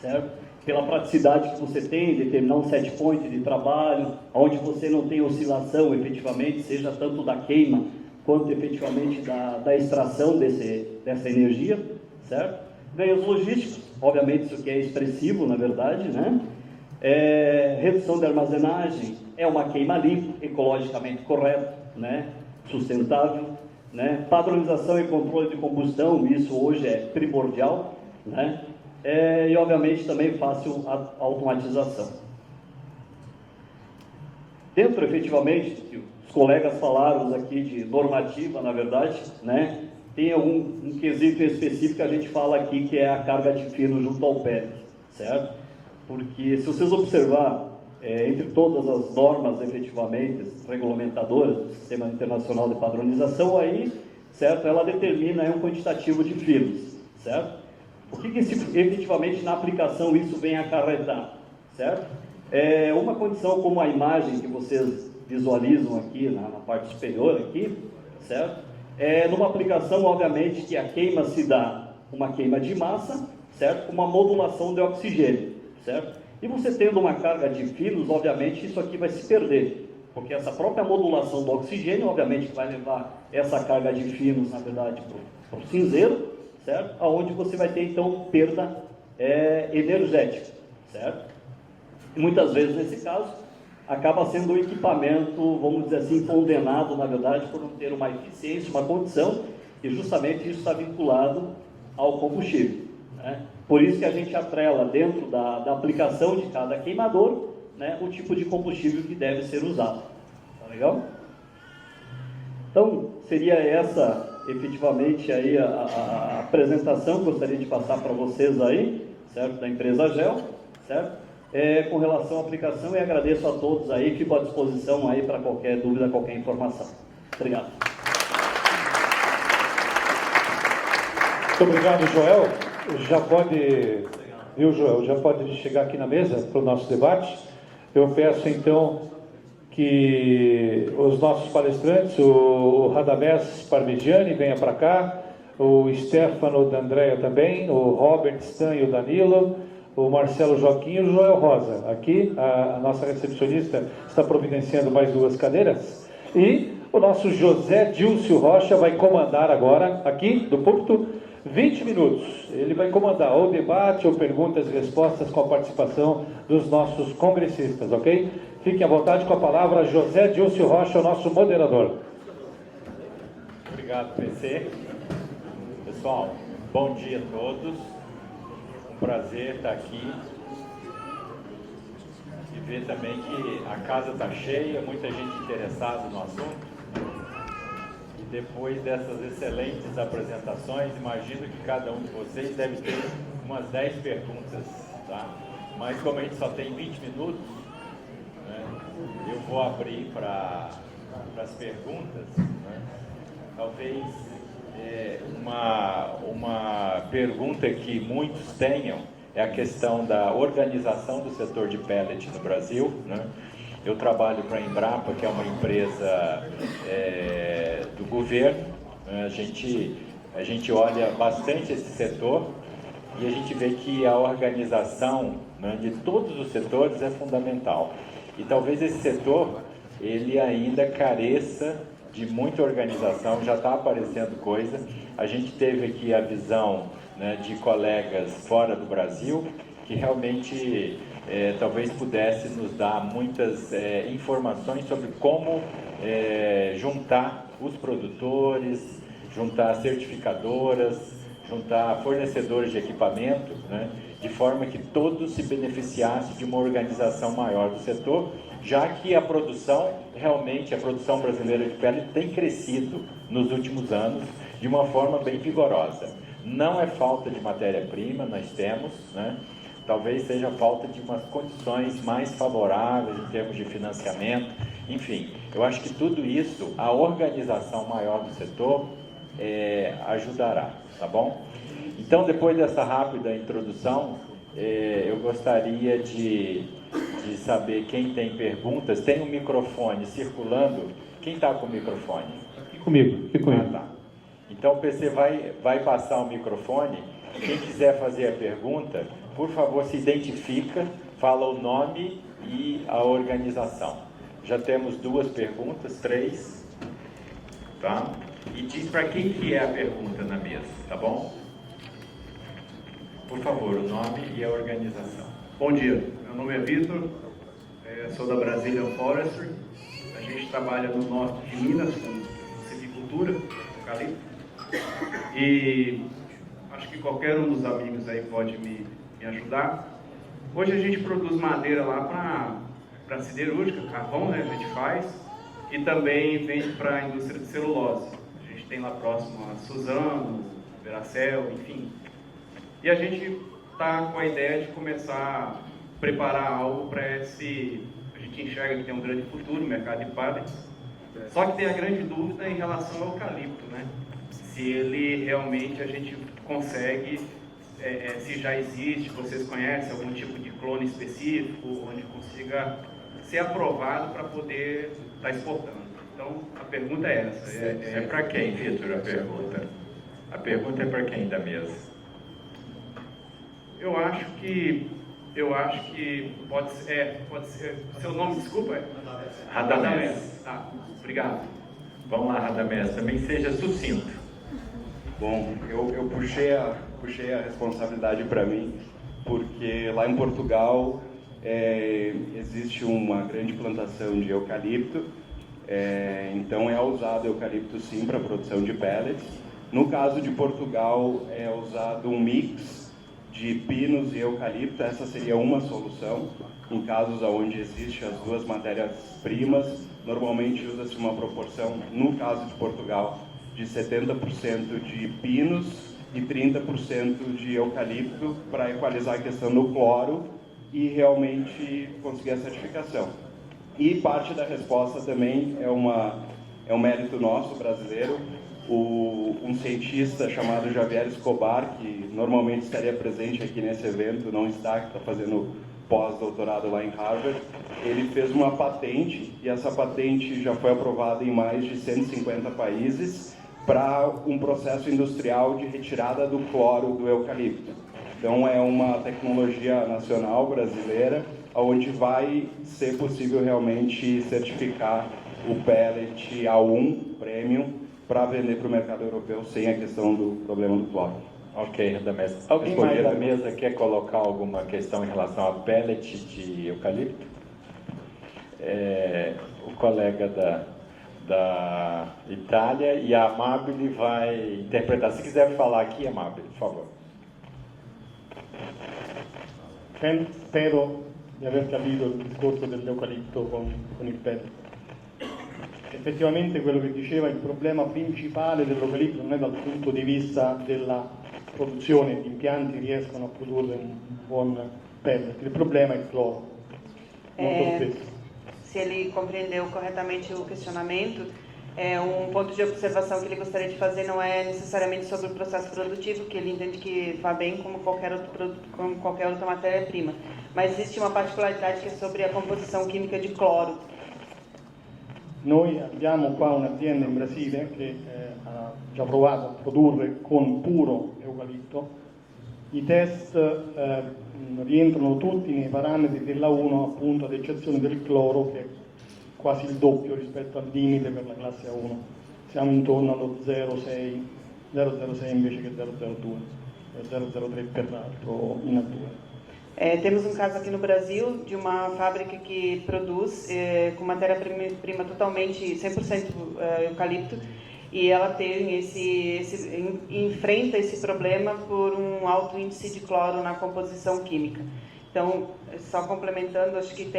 Speaker 5: Certo? Pela praticidade que você tem, determinar um set point de trabalho, onde você não tem oscilação efetivamente, seja tanto da queima, quanto efetivamente da extração dessa energia, certo? Ganhos logísticos, obviamente isso aqui é expressivo, na verdade, né? Redução de armazenagem, é uma queima limpa, ecologicamente correta, né? Sustentável, né? Padronização e controle de combustão, isso hoje é primordial, né? E obviamente também fácil a automatização. Dentro efetivamente, que os colegas falaram aqui de normativa, na verdade, né? Tem um quesito específico que a gente fala aqui, que é a carga de fino junto ao pellet, certo? Porque se vocês observar, entre todas as normas efetivamente regulamentadoras do Sistema Internacional de Padronização, aí, certo? Ela determina aí um quantitativo de finos, certo? O que efetivamente na aplicação isso vem acarretar, certo? Uma condição como a imagem que vocês visualizam aqui na parte superior aqui, certo? Numa aplicação, obviamente, que a queima se dá uma queima de massa, certo? Com uma modulação de oxigênio, certo? E você tendo uma carga de finos, obviamente, isso aqui vai se perder, porque essa própria modulação do oxigênio, obviamente, que vai levar essa carga de finos, na verdade, para o cinzeiro, certo? Aonde você vai ter, então, perda energética, certo? E muitas vezes, nesse caso, acaba sendo um equipamento, vamos dizer assim, condenado, na verdade, por não ter uma eficiência, uma condição, e justamente isso está vinculado ao combustível, né? Por isso que a gente atrela dentro da aplicação de cada queimador, né, o tipo de combustível que deve ser usado. Tá legal? Então, seria essa efetivamente aí a apresentação que eu gostaria de passar para vocês aí, certo? Da empresa GEL, certo? Com relação à aplicação, e agradeço a todos aí, fico à disposição aí para qualquer dúvida, qualquer informação. Obrigado.
Speaker 1: Muito obrigado, Joel. Já pode, viu, Joel? Já pode chegar aqui na mesa para o nosso debate. Eu peço então que os nossos palestrantes, o Radamés Parmigiani, venha para cá, o Stefano D'Andrea também, o Robert Stan e o Danilo, o Marcelo Joaquim e o Joel Rosa. Aqui, a nossa recepcionista está providenciando mais 2 cadeiras. E o nosso José Dilcio Rocha vai comandar agora, aqui do púlpito, 20 minutos. Ele vai comandar ou debate ou perguntas e respostas com a participação dos nossos congressistas, ok? Fiquem à vontade com a palavra, José Dilcio Rocha, o nosso moderador.
Speaker 6: Obrigado, PC. Pessoal, Bom dia a todos. Um prazer estar aqui e ver também que a casa está cheia, muita gente interessada no assunto. E depois dessas excelentes apresentações, imagino que cada um de vocês deve ter umas 10 perguntas, tá? Mas como a gente só tem 20 minutos, né, eu vou abrir para as perguntas, né? Talvez uma pergunta que muitos tenham é a questão da organização do setor de pellet no Brasil, né? Eu trabalho para a Embrapa, que é uma empresa do governo. A gente olha bastante esse setor e a gente vê que a organização, né, de todos os setores é fundamental. E talvez esse setor ele ainda careça de muita organização, já está aparecendo coisa. A gente teve aqui a visão, né, de colegas fora do Brasil, que realmente talvez pudesse nos dar muitas informações sobre como juntar os produtores, juntar certificadoras, juntar fornecedores de equipamento, né, de forma que todos se beneficiassem de uma organização maior do setor, já que a produção brasileira de pele tem crescido nos últimos anos de uma forma bem vigorosa. Não é falta de matéria-prima, nós temos, né? Talvez seja falta de umas condições mais favoráveis em termos de financiamento, enfim. Eu acho que tudo isso, a organização maior do setor ajudará, tá bom? Então, depois dessa rápida introdução, eu gostaria de saber quem tem perguntas. Tem um microfone circulando. Quem está com o microfone?
Speaker 1: Aqui comigo.
Speaker 6: Ah, tá. Então o PC vai passar o microfone. Quem quiser fazer a pergunta, por favor, se identifica, fala o nome e a organização. Já temos 2 perguntas, 3. Tá? E diz para quem que é a pergunta na mesa, tá bom? Por favor, o nome e a organização.
Speaker 7: Bom dia, meu nome é Vitor, sou da Brazilian Forestry. A gente trabalha no norte de Minas com silvicultura, eucalipto. E acho que qualquer um dos amigos aí pode me ajudar. Hoje a gente produz madeira lá para siderúrgica, carvão, né, a gente faz, e também vende para a indústria de celulose. A gente tem lá próximo a Suzano, Veracel, enfim. E a gente está com a ideia de começar a preparar algo para esse... A gente enxerga que tem um grande futuro no mercado de pallets. Só que tem a grande dúvida em relação ao eucalipto, né? Se ele realmente a gente consegue, se já existe, vocês conhecem algum tipo de clone específico, onde consiga ser aprovado para poder estar exportando. Então, a pergunta é essa.
Speaker 6: É para quem, Vitor, a pergunta? A pergunta é para quem da mesa?
Speaker 7: Eu acho que pode ser. Seu nome, desculpa?
Speaker 6: Radamés.
Speaker 7: Tá, obrigado.
Speaker 6: Vamos lá, Radamés, também seja sucinto.
Speaker 8: Bom, eu puxei a responsabilidade para mim, porque lá em Portugal existe uma grande plantação de eucalipto, então é usado eucalipto sim para a produção de pellets. No caso de Portugal é usado um mix de pinos e eucalipto. Essa seria uma solução. Em casos onde existem as duas matérias-primas, normalmente usa-se uma proporção, no caso de Portugal, de 70% de pinos e 30% de eucalipto para equalizar a questão do cloro e realmente conseguir a certificação. E parte da resposta também é um mérito nosso, brasileiro. Um cientista chamado Javier Escobar, que normalmente estaria presente aqui nesse evento, não está, que está fazendo pós-doutorado lá em Harvard, ele fez uma patente, e essa patente já foi aprovada em mais de 150 países, para um processo industrial de retirada do cloro do eucalipto. Então é uma tecnologia nacional brasileira, onde vai ser possível realmente certificar o pellet A1 Premium para vender para o mercado europeu sem a questão do problema do cloro.
Speaker 6: Ok, Radamés. Alguém mais da mesa quer colocar alguma questão em relação a pellet de eucalipto? O colega da Itália, e a Amabile vai interpretar. Se quiser falar aqui, Amabile, por favor.
Speaker 9: Spero di aver capito il discorso dell'eucalipto con il pellet. Effettivamente quello che diceva, il problema principale dell'eucalipto non è dal punto di vista della produzione, gli impianti riescono a produrre un buon pellet, il problema è il cloro, molto spesso.
Speaker 10: Se ele compreendeu corretamente o questionamento, ponto de observação que ele gostaria de fazer não é necessariamente sobre o processo produtivo, que ele entende que vai bem como qualquer outro produto, como qualquer outra matéria-prima, mas existe uma particolaridade que é sobre a composição química de cloro.
Speaker 9: Noi abbiamo qua un'azienda in Brasile che ha già provato a produrre con puro eucalipto. I test rientrano tutti nei parametri della 1, appunto ad eccezione del cloro, che è quasi il doppio rispetto al limite per la classe A1. Siamo intorno allo 0,06 invece che 0,02, 0,03 per l'altro in A2.
Speaker 10: Temos caso aqui no Brasil de uma fábrica que produz com matéria-prima totalmente 100% eucalipto, e ela tem enfrenta esse problema por alto índice de cloro na composição química. Então, só complementando, acho que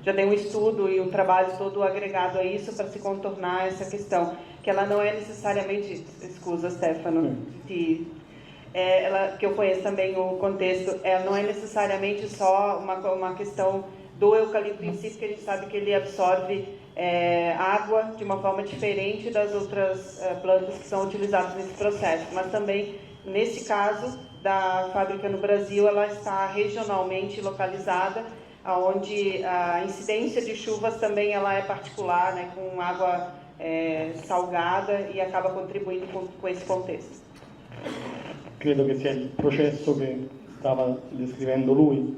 Speaker 10: já tem estudo e trabalho todo agregado a isso para se contornar essa questão, que ela não é necessariamente, excusa, Stefano, que eu conheço também o contexto, ela não é necessariamente só uma questão do eucalipto em si, porque a gente sabe que ele absorve água de uma forma diferente das outras plantas que são utilizadas nesse processo, mas também, nesse caso da fábrica no Brasil, ela está regionalmente localizada, onde a incidência de chuvas também ela é particular, né, com água salgada, e acaba contribuindo com esse contexto.
Speaker 9: Credo che sia il processo che stava descrivendo lui,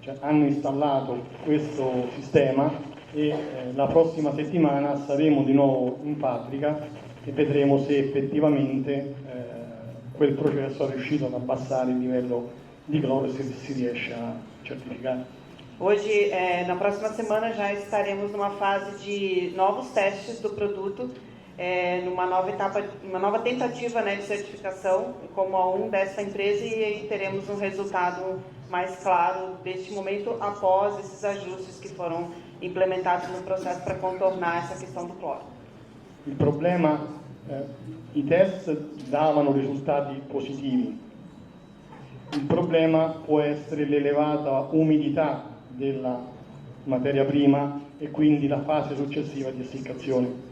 Speaker 9: cioè, hanno installato questo sistema e la prossima settimana saremo di nuovo in fabbrica e vedremo se effettivamente quel processo è riuscito ad abbassare il livello di cloro e se si riesce a certificare.
Speaker 10: Hoje, na próxima semana, já estaremos numa fase de novos testes do produto, numa nova etapa, uma nova tentativa, né, de certificação como A1 dessa empresa, e aí teremos resultado mais claro deste momento após esses ajustes que foram implementados no processo para contornar essa questão do cloro.
Speaker 9: Il problema, i test davano risultati positivi, il problema può essere l'elevata umidità della materia prima e quindi la fase successiva di essiccazione.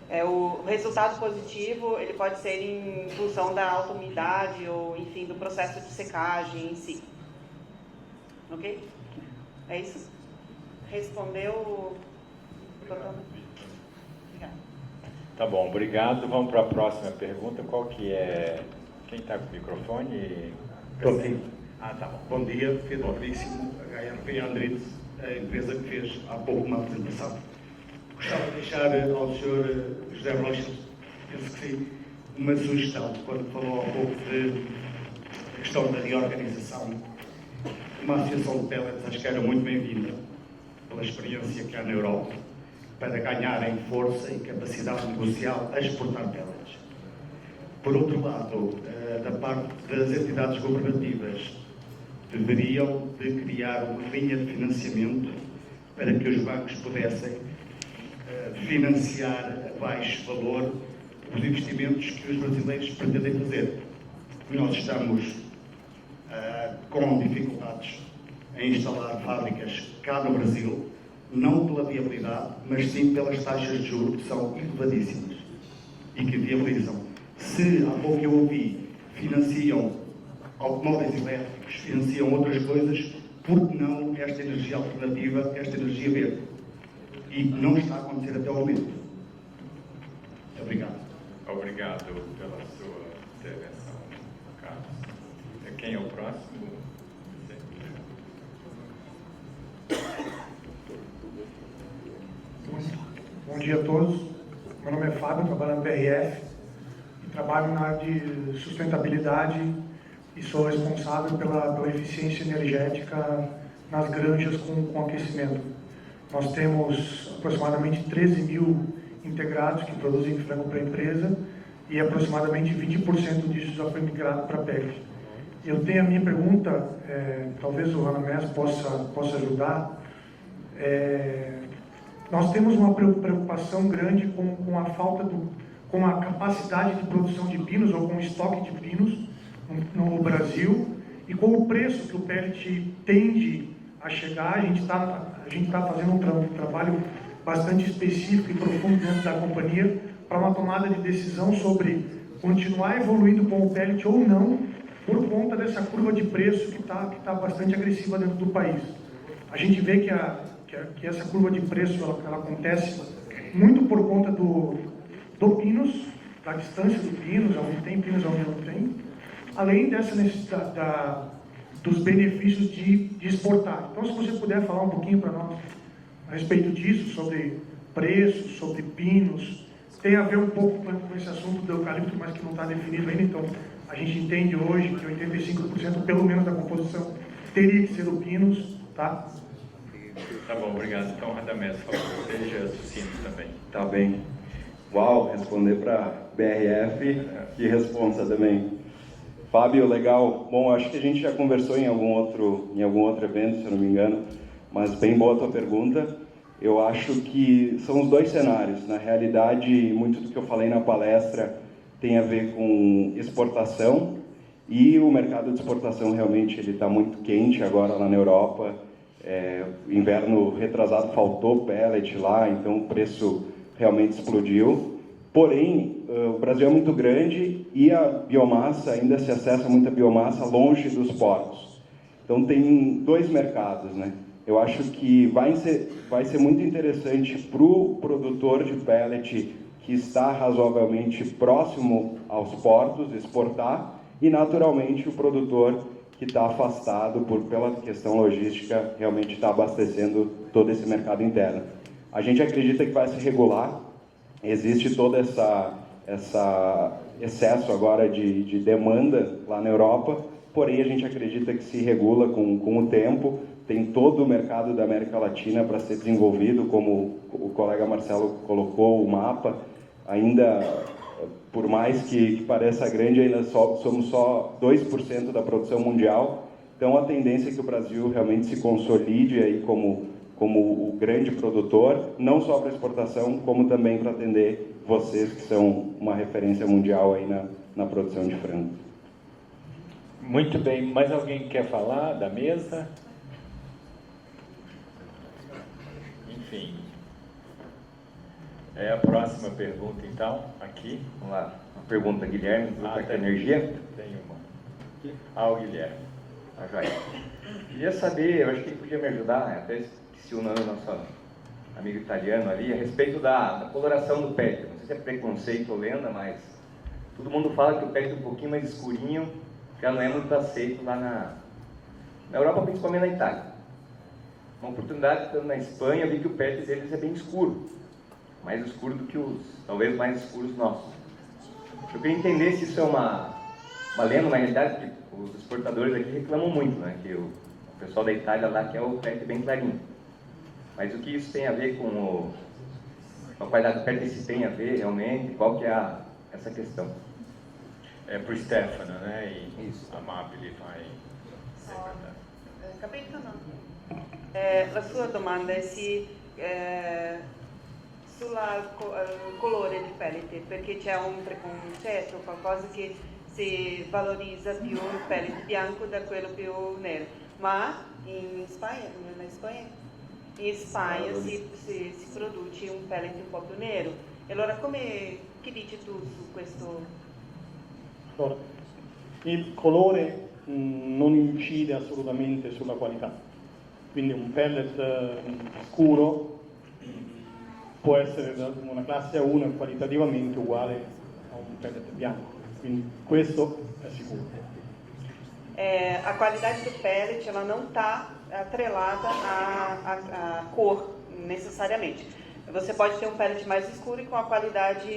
Speaker 10: O resultado positivo ele pode ser em função da alta umidade ou, enfim, do processo de secagem em si. Ok? É isso? Respondeu? Obrigado.
Speaker 6: Tá bom, obrigado. Vamos para a próxima pergunta. Qual que é? Quem está com o microfone?
Speaker 7: Bom dia. Tá bom. Bom dia, Pedro Veríssimo, HRP Andritz, a empresa que fez há pouco uma apresentação. Gostava de deixar ao Sr. José Rocha, penso que sim, uma sugestão, quando falou há pouco da questão da reorganização. Uma associação de pellets, acho que era muito bem-vinda, pela experiência que há na Europa, para ganharem força e capacidade negocial a exportar pellets. Por outro lado, da parte das entidades governativas, deveriam de criar uma linha de financiamento para que os bancos pudessem financiar a baixo valor os investimentos que os brasileiros pretendem fazer. Nós estamos com dificuldades em instalar fábricas cá no Brasil, não pela viabilidade, mas sim pelas taxas de juros que são elevadíssimas e que viabilizam. Se há pouco eu ouvi, financiam automóveis elétricos, financiam outras coisas, por que não esta energia alternativa, esta energia verde? E não está a acontecer até o momento. Obrigado.
Speaker 6: Obrigado pela sua intervenção, Carlos. Quem é o próximo?
Speaker 11: Bom dia a todos. Meu nome é Fábio, trabalho na PRF e trabalho na área de sustentabilidade e sou responsável pela eficiência energética nas granjas com aquecimento. Nós temos aproximadamente 13 mil integrados que produzem frango para a empresa e aproximadamente 20% disso já foi migrado para a pellet. Eu tenho a minha pergunta, talvez o Ranamés possa ajudar. Nós temos uma preocupação grande com a falta com a capacidade de produção de pinos ou com o estoque de pinos no Brasil e com o preço que o pellet tende a chegar. A gente está fazendo um trabalho bastante específico e profundo dentro da companhia para uma tomada de decisão sobre continuar evoluindo com o pellet ou não, por conta dessa curva de preço que está bastante agressiva dentro do país. A gente vê que essa curva de preço ela acontece muito por conta do pinos, da distância do pinos, onde tem pinos, onde não tem, além dessa necessidade dos benefícios de exportar. Então, se você puder falar um pouquinho para nós a respeito disso, sobre preços, sobre pinos, tem a ver um pouco com esse assunto do eucalipto, mas que não está definido ainda. Então, a gente entende hoje que 85% pelo menos da composição teria que ser o pinos, tá?
Speaker 6: Tá bom, obrigado. Então, Radamés, por favor, seja sucinto também.
Speaker 8: Tá bem. Uau, responder para BRF, que responsa também. Fábio, legal. Bom, acho que a gente já conversou em algum outro evento, se eu não me engano, mas bem boa a tua pergunta. Eu acho que são os dois cenários. Na realidade, muito do que eu falei na palestra tem a ver com exportação, e o mercado de exportação realmente ele está muito quente agora lá na Europa. Inverno retrasado faltou pellet lá, então o preço realmente explodiu. Porém, o Brasil é muito grande e a biomassa, ainda se acessa muita biomassa longe dos portos. Então tem dois mercados, né? Eu acho que vai ser muito interessante para o produtor de pellet que está razoavelmente próximo aos portos exportar, e naturalmente o produtor que está afastado pela questão logística realmente está abastecendo todo esse mercado interno. A gente acredita que vai se regular. Existe todo essa excesso agora de demanda lá na Europa, porém a gente acredita que se regula com o tempo. Tem todo o mercado da América Latina para ser desenvolvido, como o colega Marcelo colocou, o mapa. Ainda, por mais que pareça grande, ainda somos só 2% da produção mundial. Então a tendência é que o Brasil realmente se consolide aí como o grande produtor, não só para exportação, como também para atender vocês que são uma referência mundial aí na produção de frango.
Speaker 6: Muito bem. Mais alguém quer falar da mesa? Enfim. A próxima pergunta, então, aqui.
Speaker 12: Vamos lá. Uma pergunta, Guilherme, do Parque Energia.
Speaker 6: Tem uma. O Guilherme.
Speaker 12: Joia. Queria saber, eu acho que ele podia me ajudar, né? Até esqueci o nome do nosso amigo italiano ali, a respeito da coloração do pellet. Não sei se é preconceito ou lenda, mas todo mundo fala que o pellet é um pouquinho mais escurinho, já não é muito aceito lá na Europa, principalmente na Itália. Uma oportunidade, estando na Espanha, eu vi que o pellet deles é bem escuro. Mais escuro do que talvez mais escuros nossos. Eu queria entender se isso é uma lenda, na realidade, porque os exportadores aqui reclamam muito, né? Que o pessoal da Itália lá quer o pellet bem clarinho. Mas o que isso tem a ver com a qualidade do pellet, se tem a ver realmente, qual que é essa questão?
Speaker 6: É para o Stefano, né? E isso. A MAP ele vai interpretar.
Speaker 10: Capito no? La sua domanda è sul colore del pellet, perché c'è un preconcetto, qualcosa che si valorizza più il pellet bianco da quello più nero. Ma in Spagna si produce un pellet un po' più nero. E allora che dici tu su questo?
Speaker 9: Allora, il colore non incide assolutamente sulla qualità, quindi un pellet scuro può essere una classe A1 e qualitativamente uguale a un pellet bianco, quindi questo è sicuro.
Speaker 10: A qualidade do pellet ela não está atrelada à cor necessariamente. Você pode ter um pellet mais escuro e com a qualidade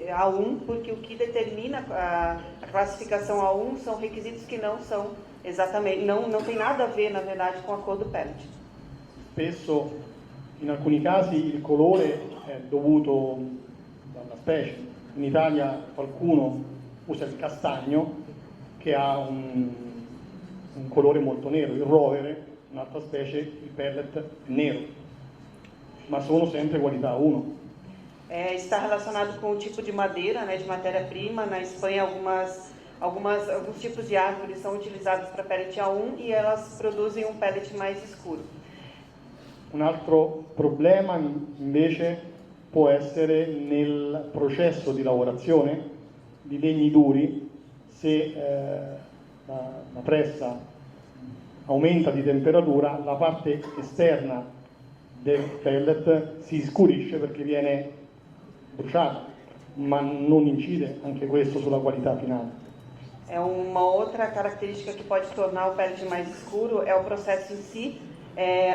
Speaker 10: A1, porque o que determina a classificação A1 são requisitos que não são exatamente, não tem nada a ver, na verdade, com a cor do pellet.
Speaker 9: Spesso in alcuni casi il colore è dovuto dalla specie. In Italia qualcuno usa il castagno che ha un colore molto nero, il rovere, un'altra specie, il pellet è nero, ma sono sempre qualità 1.
Speaker 10: Está relacionado com o tipo de madeira, né, de matéria-prima. Na Espanha, alguns tipos de árvores são utilizados para pellet A1 e elas produzem um pellet mais escuro.
Speaker 9: Un altro problema invece può essere nel processo di lavorazione di legni duri. Se la pressa aumenta di temperatura, la parte esterna del pellet si scurisce perché viene bruciato, ma non incide anche questo sulla qualità finale.
Speaker 10: Uma outra característica que pode tornar o pellet mais escuro é o processo em si.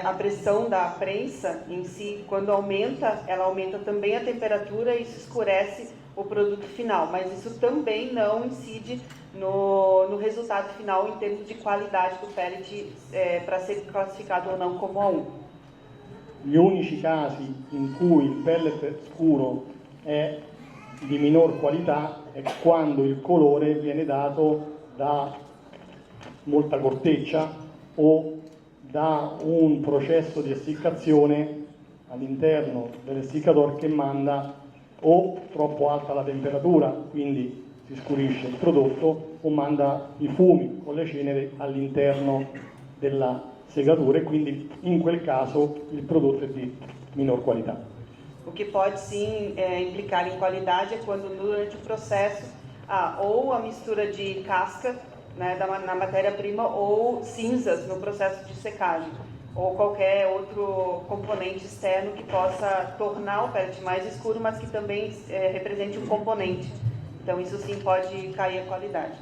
Speaker 10: A pressão da prensa em si, quando aumenta, ela aumenta também a temperatura e isso escurece o produto final, mas isso também não incide no resultado final em termos de qualidade do pellet para ser classificado ou não como A1.
Speaker 9: Gli unici casi in cui il pellet scuro è di minor qualità è quando il colore viene dato da molta corteccia o da un processo di essiccazione all'interno dell'essiccatore che manda o troppo alta la temperatura, quindi si scurisce il prodotto, o manda i fumi con le ceneri all'interno della segatura e quindi in quel caso il prodotto è di minor qualità.
Speaker 10: O que pode sim implicar em qualidade é quando durante o processo ou a mistura de casca, né, na matéria-prima ou cinzas no processo de secagem ou qualquer outro componente externo que possa tornar o pellet mais escuro, mas que também represente um componente. Então isso sim pode cair a qualidade.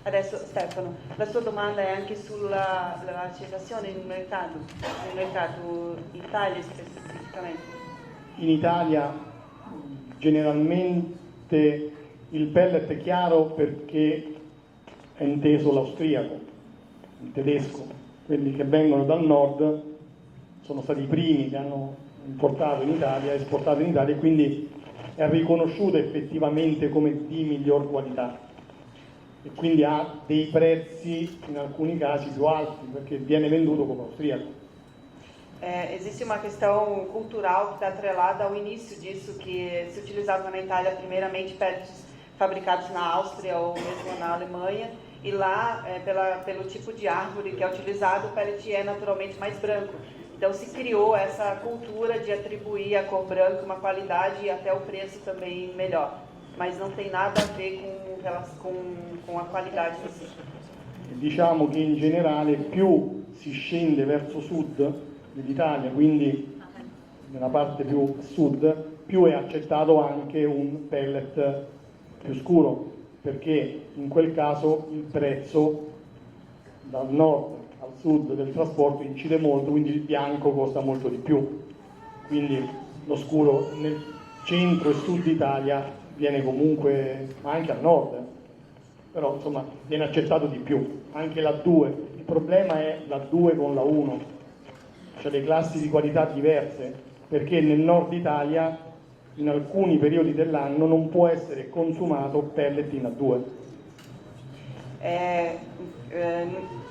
Speaker 10: Adesso Stefano, la sua domanda è anche sulla accettazione nel mercato Italia specificamente.
Speaker 9: In Italia generalmente il pellet è chiaro perché è inteso l'austriaco, il tedesco. Quelli che vengono dal nord sono stati i primi che hanno importato in Italia, esportato in Italia e quindi è riconosciuto effettivamente come di miglior qualità e quindi ha dei prezzi in alcuni casi più alti perché viene venduto come austriaco.
Speaker 10: Existe uma questão cultural que está atrelada ao início disso, que se utilizava na Itália primeiramente pellets fabricados na Áustria ou mesmo na Alemanha, e lá, pelo tipo de árvore que é utilizado, o pellet é naturalmente mais branco. Então se criou essa cultura de atribuir à cor branca uma qualidade e até o preço também melhor. Mas não tem nada a ver com a qualidade em si.
Speaker 9: Diciamo che in generale più si scende verso sud dell'Italia, quindi nella parte più sud, più è accettato anche un pellet più scuro, perché in quel caso il prezzo dal nord al sud del trasporto incide molto, quindi il bianco costa molto di più. Quindi lo scuro nel centro e sud Italia viene comunque, ma anche al nord, però insomma viene accettato di più. Anche la 2, il problema è la 2 con la 1, cioè le classi di qualità diverse, perché nel nord Italia in alcuni periodi dell'anno non può essere consumato pellet in A2.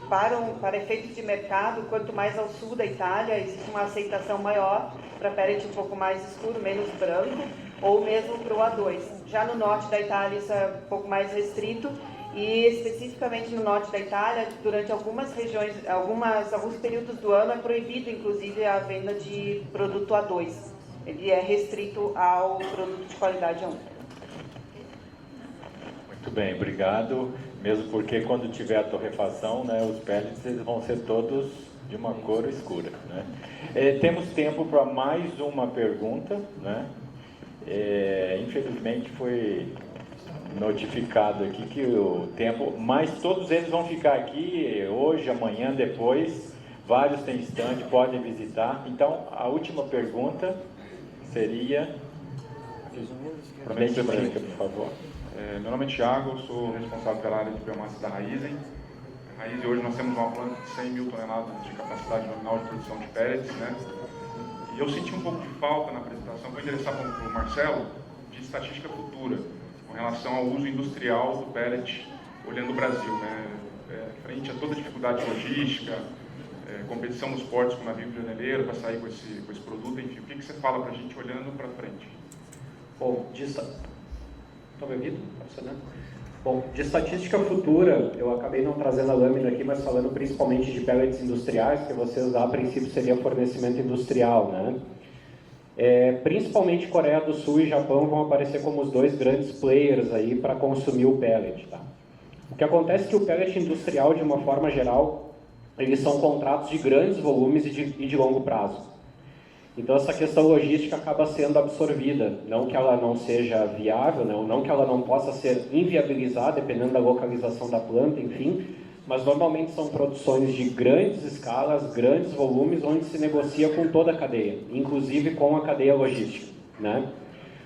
Speaker 10: Para efeitos de mercado, quanto mais ao sul da Itália, existe uma aceitação maior para pellet um pouco mais escuro, menos branco, ou mesmo para o A2. Já no norte da Itália isso é um pouco mais restrito, e especificamente no norte da Itália, durante algumas regiões, alguns períodos do ano é proibido inclusive a venda de produto A2. Ele é restrito ao produto de qualidade 1.
Speaker 6: Muito bem, obrigado. Mesmo porque quando tiver a torrefação, né, os pellets eles vão ser todos de uma cor escura, né? Temos tempo para mais uma pergunta, né? Infelizmente foi notificado aqui que o tempo, mas todos eles vão ficar aqui hoje, amanhã, depois. Vários têm stand, podem visitar. Então, a última pergunta seria... Identifica, por favor.
Speaker 13: Meu nome é Thiago, sou responsável pela área de biomassa da Raizen. A Raizen hoje nós temos uma planta de 100 mil toneladas de capacidade nominal de produção de pellets, né? E eu senti um pouco de falta na apresentação, vou endereçar para o Marcelo, de estatística futura, com relação ao uso industrial do pellet, olhando o Brasil, né? Frente a toda a dificuldade logística, competição nos portos com o navio pioneleiro para sair com esse produto, enfim, o que você fala para a gente olhando para frente?
Speaker 4: Bom, Tá me ouvindo? Tá funcionando? Bom, de estatística futura, eu acabei não trazendo a lâmina aqui, mas falando principalmente de pellets industriais, que vocês, a princípio, seria fornecimento industrial, né? Principalmente Coreia do Sul e Japão vão aparecer como os dois grandes players aí para consumir o pellet, tá? O que acontece é que o pellet industrial, de uma forma geral, eles são contratos de grandes volumes e de longo prazo. Então essa questão logística acaba sendo absorvida, não que ela não seja viável, não que ela não possa ser inviabilizada, dependendo da localização da planta, enfim, mas normalmente são produções de grandes escalas, grandes volumes, onde se negocia com toda a cadeia, inclusive com a cadeia logística, né?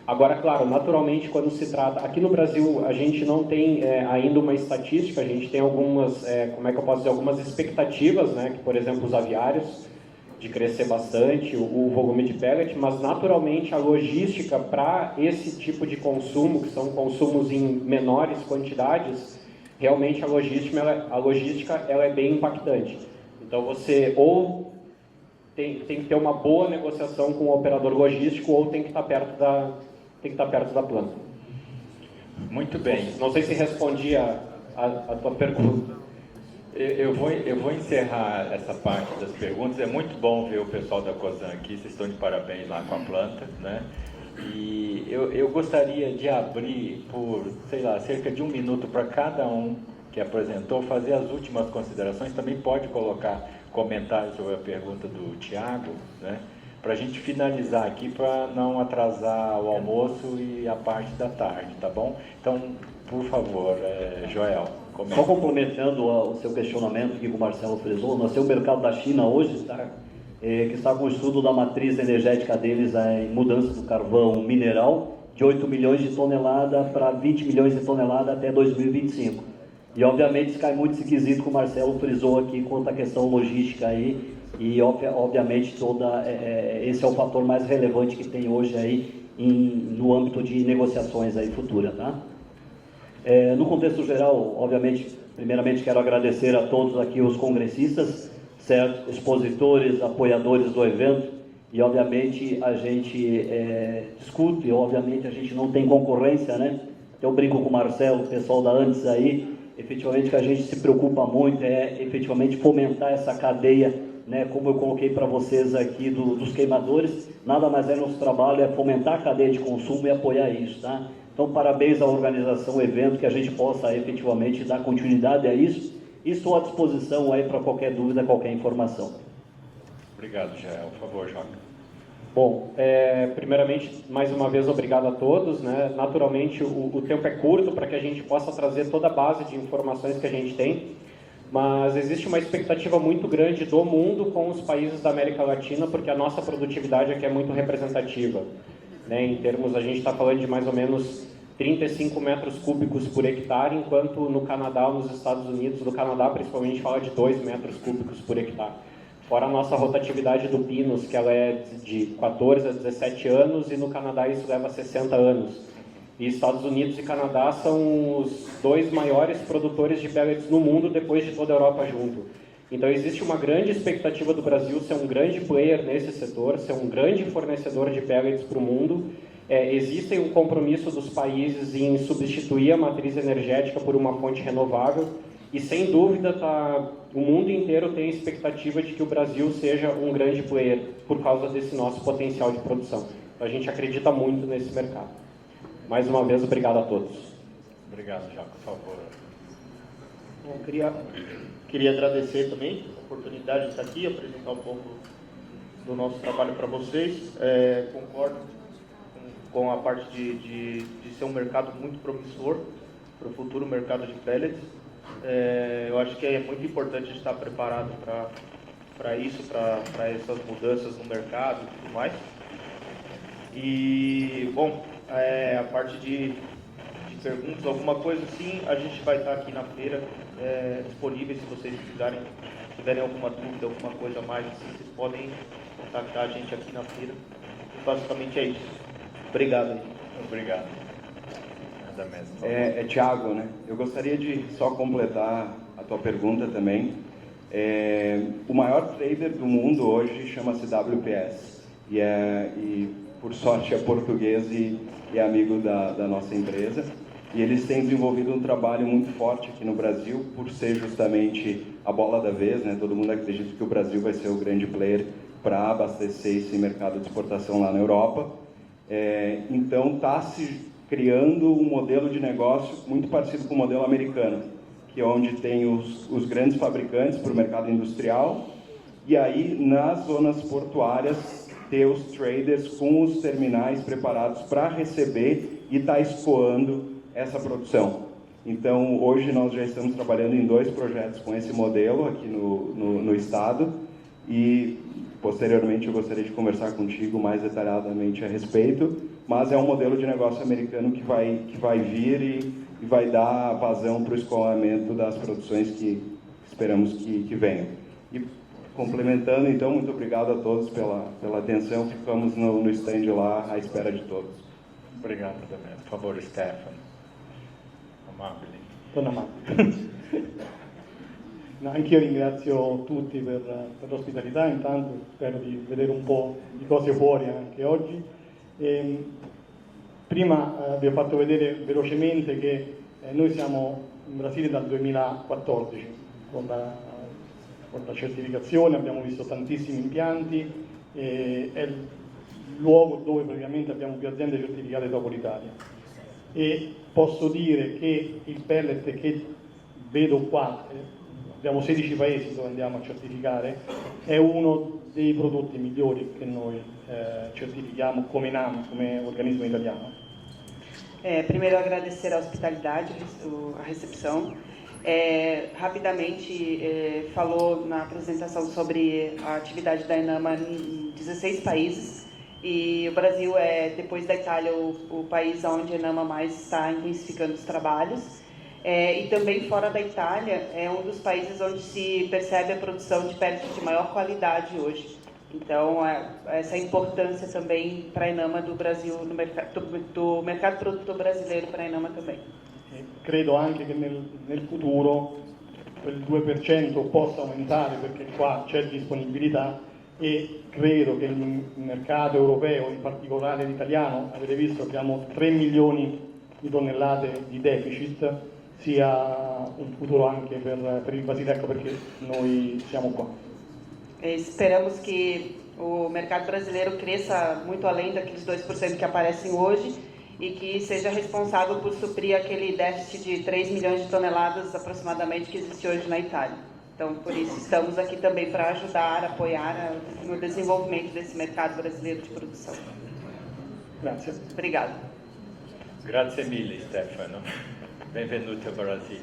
Speaker 4: Agora, claro, naturalmente, quando se trata... Aqui no Brasil, a gente não tem ainda uma estatística, a gente tem algumas, algumas expectativas, né? Que, por exemplo, os aviários, de crescer bastante o volume de pellet, mas naturalmente a logística para esse tipo de consumo, que são consumos em menores quantidades, realmente a logística ela é bem impactante. Então você ou tem que ter uma boa negociação com o operador logístico ou tem que estar perto da planta.
Speaker 6: Muito bem.
Speaker 4: Não sei se respondi a tua pergunta.
Speaker 6: Eu vou encerrar essa parte das perguntas. É muito bom ver o pessoal da Cosan aqui, vocês estão de parabéns lá com a planta, né? E eu gostaria de abrir por, sei lá, cerca de 1 minuto para cada um que apresentou, fazer as últimas considerações. Também pode colocar comentários sobre a pergunta do Tiago, né? Para a gente finalizar aqui, para não atrasar o almoço e a parte da tarde, tá bom? Então, por favor, Joel.
Speaker 5: Só complementando o seu questionamento que o Marcelo frisou, nós temos o mercado da China hoje, que está com o estudo da matriz energética deles em mudança do carvão mineral de 8 milhões de toneladas para 20 milhões de toneladas até 2025. E obviamente isso cai muito esse quesito que o Marcelo frisou aqui quanto à questão logística aí, e obviamente esse é o fator mais relevante que tem hoje aí no âmbito de negociações aí futuras, tá? No contexto geral, obviamente, primeiramente quero agradecer a todos aqui os congressistas, certo? Expositores, apoiadores do evento, e obviamente a gente discute, obviamente a gente não tem concorrência, né? Eu brinco com o Marcelo, o pessoal da antes aí, efetivamente que a gente se preocupa muito efetivamente fomentar essa cadeia, né? Como eu coloquei para vocês aqui dos queimadores, nada mais nosso trabalho é fomentar a cadeia de consumo e apoiar isso, tá? Então, parabéns à organização, ao evento, que a gente possa efetivamente dar continuidade a isso. E estou à disposição aí para qualquer dúvida, qualquer informação.
Speaker 6: Obrigado, Jael. Por favor, Joca.
Speaker 4: Bom, primeiramente, mais uma vez, obrigado a todos, né? Naturalmente, o tempo é curto para que a gente possa trazer toda a base de informações que a gente tem, mas existe uma expectativa muito grande do mundo com os países da América Latina, porque a nossa produtividade aqui é muito representativa. Né, em termos, a gente está falando de mais ou menos 35 metros cúbicos por hectare, enquanto no Canadá, nos Estados Unidos, no Canadá principalmente, fala de 2 metros cúbicos por hectare. Fora a nossa rotatividade do Pinus, que ela é de 14 a 17 anos, e no Canadá isso leva a 60 anos. E Estados Unidos e Canadá são os 2 maiores produtores de pellets no mundo, depois de toda a Europa junto. Então existe uma grande expectativa do Brasil ser um grande player nesse setor, ser um grande fornecedor de pellets para o mundo. Existe um compromisso dos países em substituir a matriz energética por uma fonte renovável e, sem dúvida, o mundo inteiro tem a expectativa de que o Brasil seja um grande player por causa desse nosso potencial de produção. Então, a gente acredita muito nesse mercado. Mais uma vez, obrigado a todos.
Speaker 6: Obrigado, Jaco. Por favor.
Speaker 3: Bom, queria agradecer também a oportunidade de estar aqui, apresentar um pouco do nosso trabalho para vocês. Concordo com a parte de ser um mercado muito promissor para o futuro mercado de pellets. Eu acho que é muito importante a gente estar preparado para isso, para essas mudanças no mercado e tudo mais. E, bom, a parte de perguntas, alguma coisa assim, a gente vai estar aqui na feira disponível se vocês tiverem alguma dúvida, alguma coisa a mais, assim, vocês podem contactar a gente aqui na feira. E basicamente é isso. Obrigado aí.
Speaker 6: Obrigado. Nada mesmo.
Speaker 8: Thiago, né? Eu gostaria de só completar a tua pergunta também. O maior trader do mundo hoje chama-se WPS. E por sorte é português e é amigo da nossa empresa. E eles têm desenvolvido um trabalho muito forte aqui no Brasil, por ser justamente a bola da vez, né? Todo mundo acredita que o Brasil vai ser o grande player para abastecer esse mercado de exportação lá na Europa. Então está se criando um modelo de negócio muito parecido com o modelo americano, que é onde tem os grandes fabricantes para o mercado industrial, e aí nas zonas portuárias ter os traders com os terminais preparados para receber e estar escoando essa produção. Então hoje nós já estamos trabalhando em 2 projetos com esse modelo aqui no estado, e posteriormente eu gostaria de conversar contigo mais detalhadamente a respeito, mas é um modelo de negócio americano que vai vir e vai dar vazão para o escoamento das produções que esperamos que venham. E complementando, então, muito obrigado a todos pela atenção, ficamos no stand lá à espera de todos.
Speaker 6: Obrigado também. Por favor, Stefano. Amabile.
Speaker 9: Sono amabile. No, anch'io ringrazio tutti per l'ospitalità, intanto spero di vedere un po' di cose fuori anche oggi. Prima vi ho fatto vedere velocemente che noi siamo in Brasile dal 2014 con la certificazione, abbiamo visto tantissimi impianti, è il luogo dove praticamente abbiamo più aziende certificate dopo l'Italia. E posso dire che il pellet che vedo qua, abbiamo 16 paesi dove andiamo a certificare, è uno dei prodotti migliori che noi certifichiamo come NAM, come organismo italiano.
Speaker 10: Primeiro, agradecer a hospitalidade, a recepção. Rapidamente, falou na apresentação sobre a atividade da Enama em 16 países, e o Brasil é, depois da Itália, o país onde a Enama mais está intensificando os trabalhos. E também fora da Itália, é um dos países onde se percebe a produção de pellet de maior qualidade hoje. Então, essa importância também para a Enama do Brasil, do mercado produtor brasileiro para a Enama também.
Speaker 9: Credo anche che nel futuro quel 2% possa aumentare, perché qua c'è disponibilità, e credo che il mercato europeo, in particolare l'italiano, avete visto che abbiamo 3 milioni di tonnellate di deficit, sia un futuro anche per il Brasile, ecco perché noi siamo qua.
Speaker 10: Esperamos que o mercado brasileiro cresça muito além daqueles 2% que aparecem hoje e que seja responsável por suprir aquele déficit de 3 milhões de toneladas aproximadamente que existe hoje na Itália. Então, por isso, estamos aqui também para ajudar, apoiar no desenvolvimento desse mercado brasileiro de produção.
Speaker 9: Grazie.
Speaker 10: Obrigado.
Speaker 6: Grazie mille, Stefano. Benvenuto ao Brasil.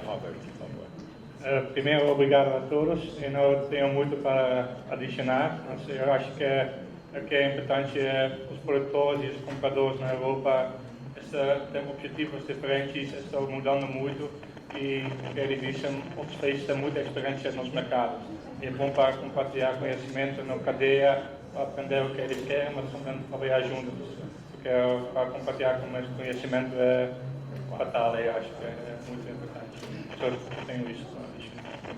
Speaker 6: Robert, por favor.
Speaker 2: Primeiro, obrigado a todos. Eu não tenho muito para adicionar, mas eu acho que o que é importante é os produtores e os compradores na Europa têm objetivos diferentes, estão mudando muito, e o que eles dizem, os países têm muita experiência nos mercados. É bom para compartilhar conhecimento na cadeia, para aprender o que eles querem, mas também trabalhar juntos. Porque para compartilhar conhecimento é fatal, eu acho que é muito importante. Só tenho isso.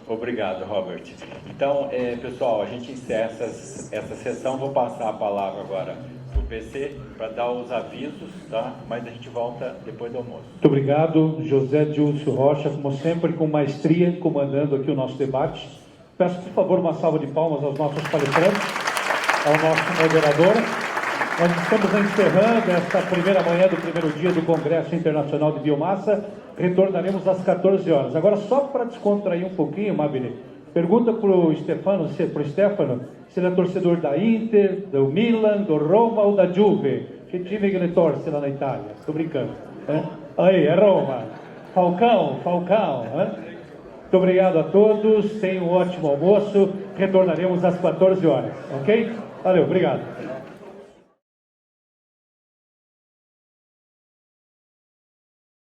Speaker 6: Obrigado, Robert. Então, pessoal, a gente encerra essa sessão. Vou passar a palavra agora para o PC para dar os avisos, tá? Mas a gente volta depois do almoço.
Speaker 1: Muito obrigado, José Dilcio Rocha, como sempre, com maestria, comandando aqui o nosso debate. Peço, por favor, uma salva de palmas aos nossos palestrantes, ao nosso moderador. Nós estamos encerrando esta primeira manhã do primeiro dia do Congresso Internacional de Biomassa. Retornaremos às 14 horas. Agora, só para descontrair um pouquinho, Mabile, pergunta para o Stefano se ele é torcedor da Inter, do Milan, do Roma ou da Juve. Que time que ele torce lá na Itália? Estou brincando. Aí, é Roma. Falcão. Muito obrigado a todos. Tenham um ótimo almoço. Retornaremos às 14 horas. Ok? Valeu, obrigado.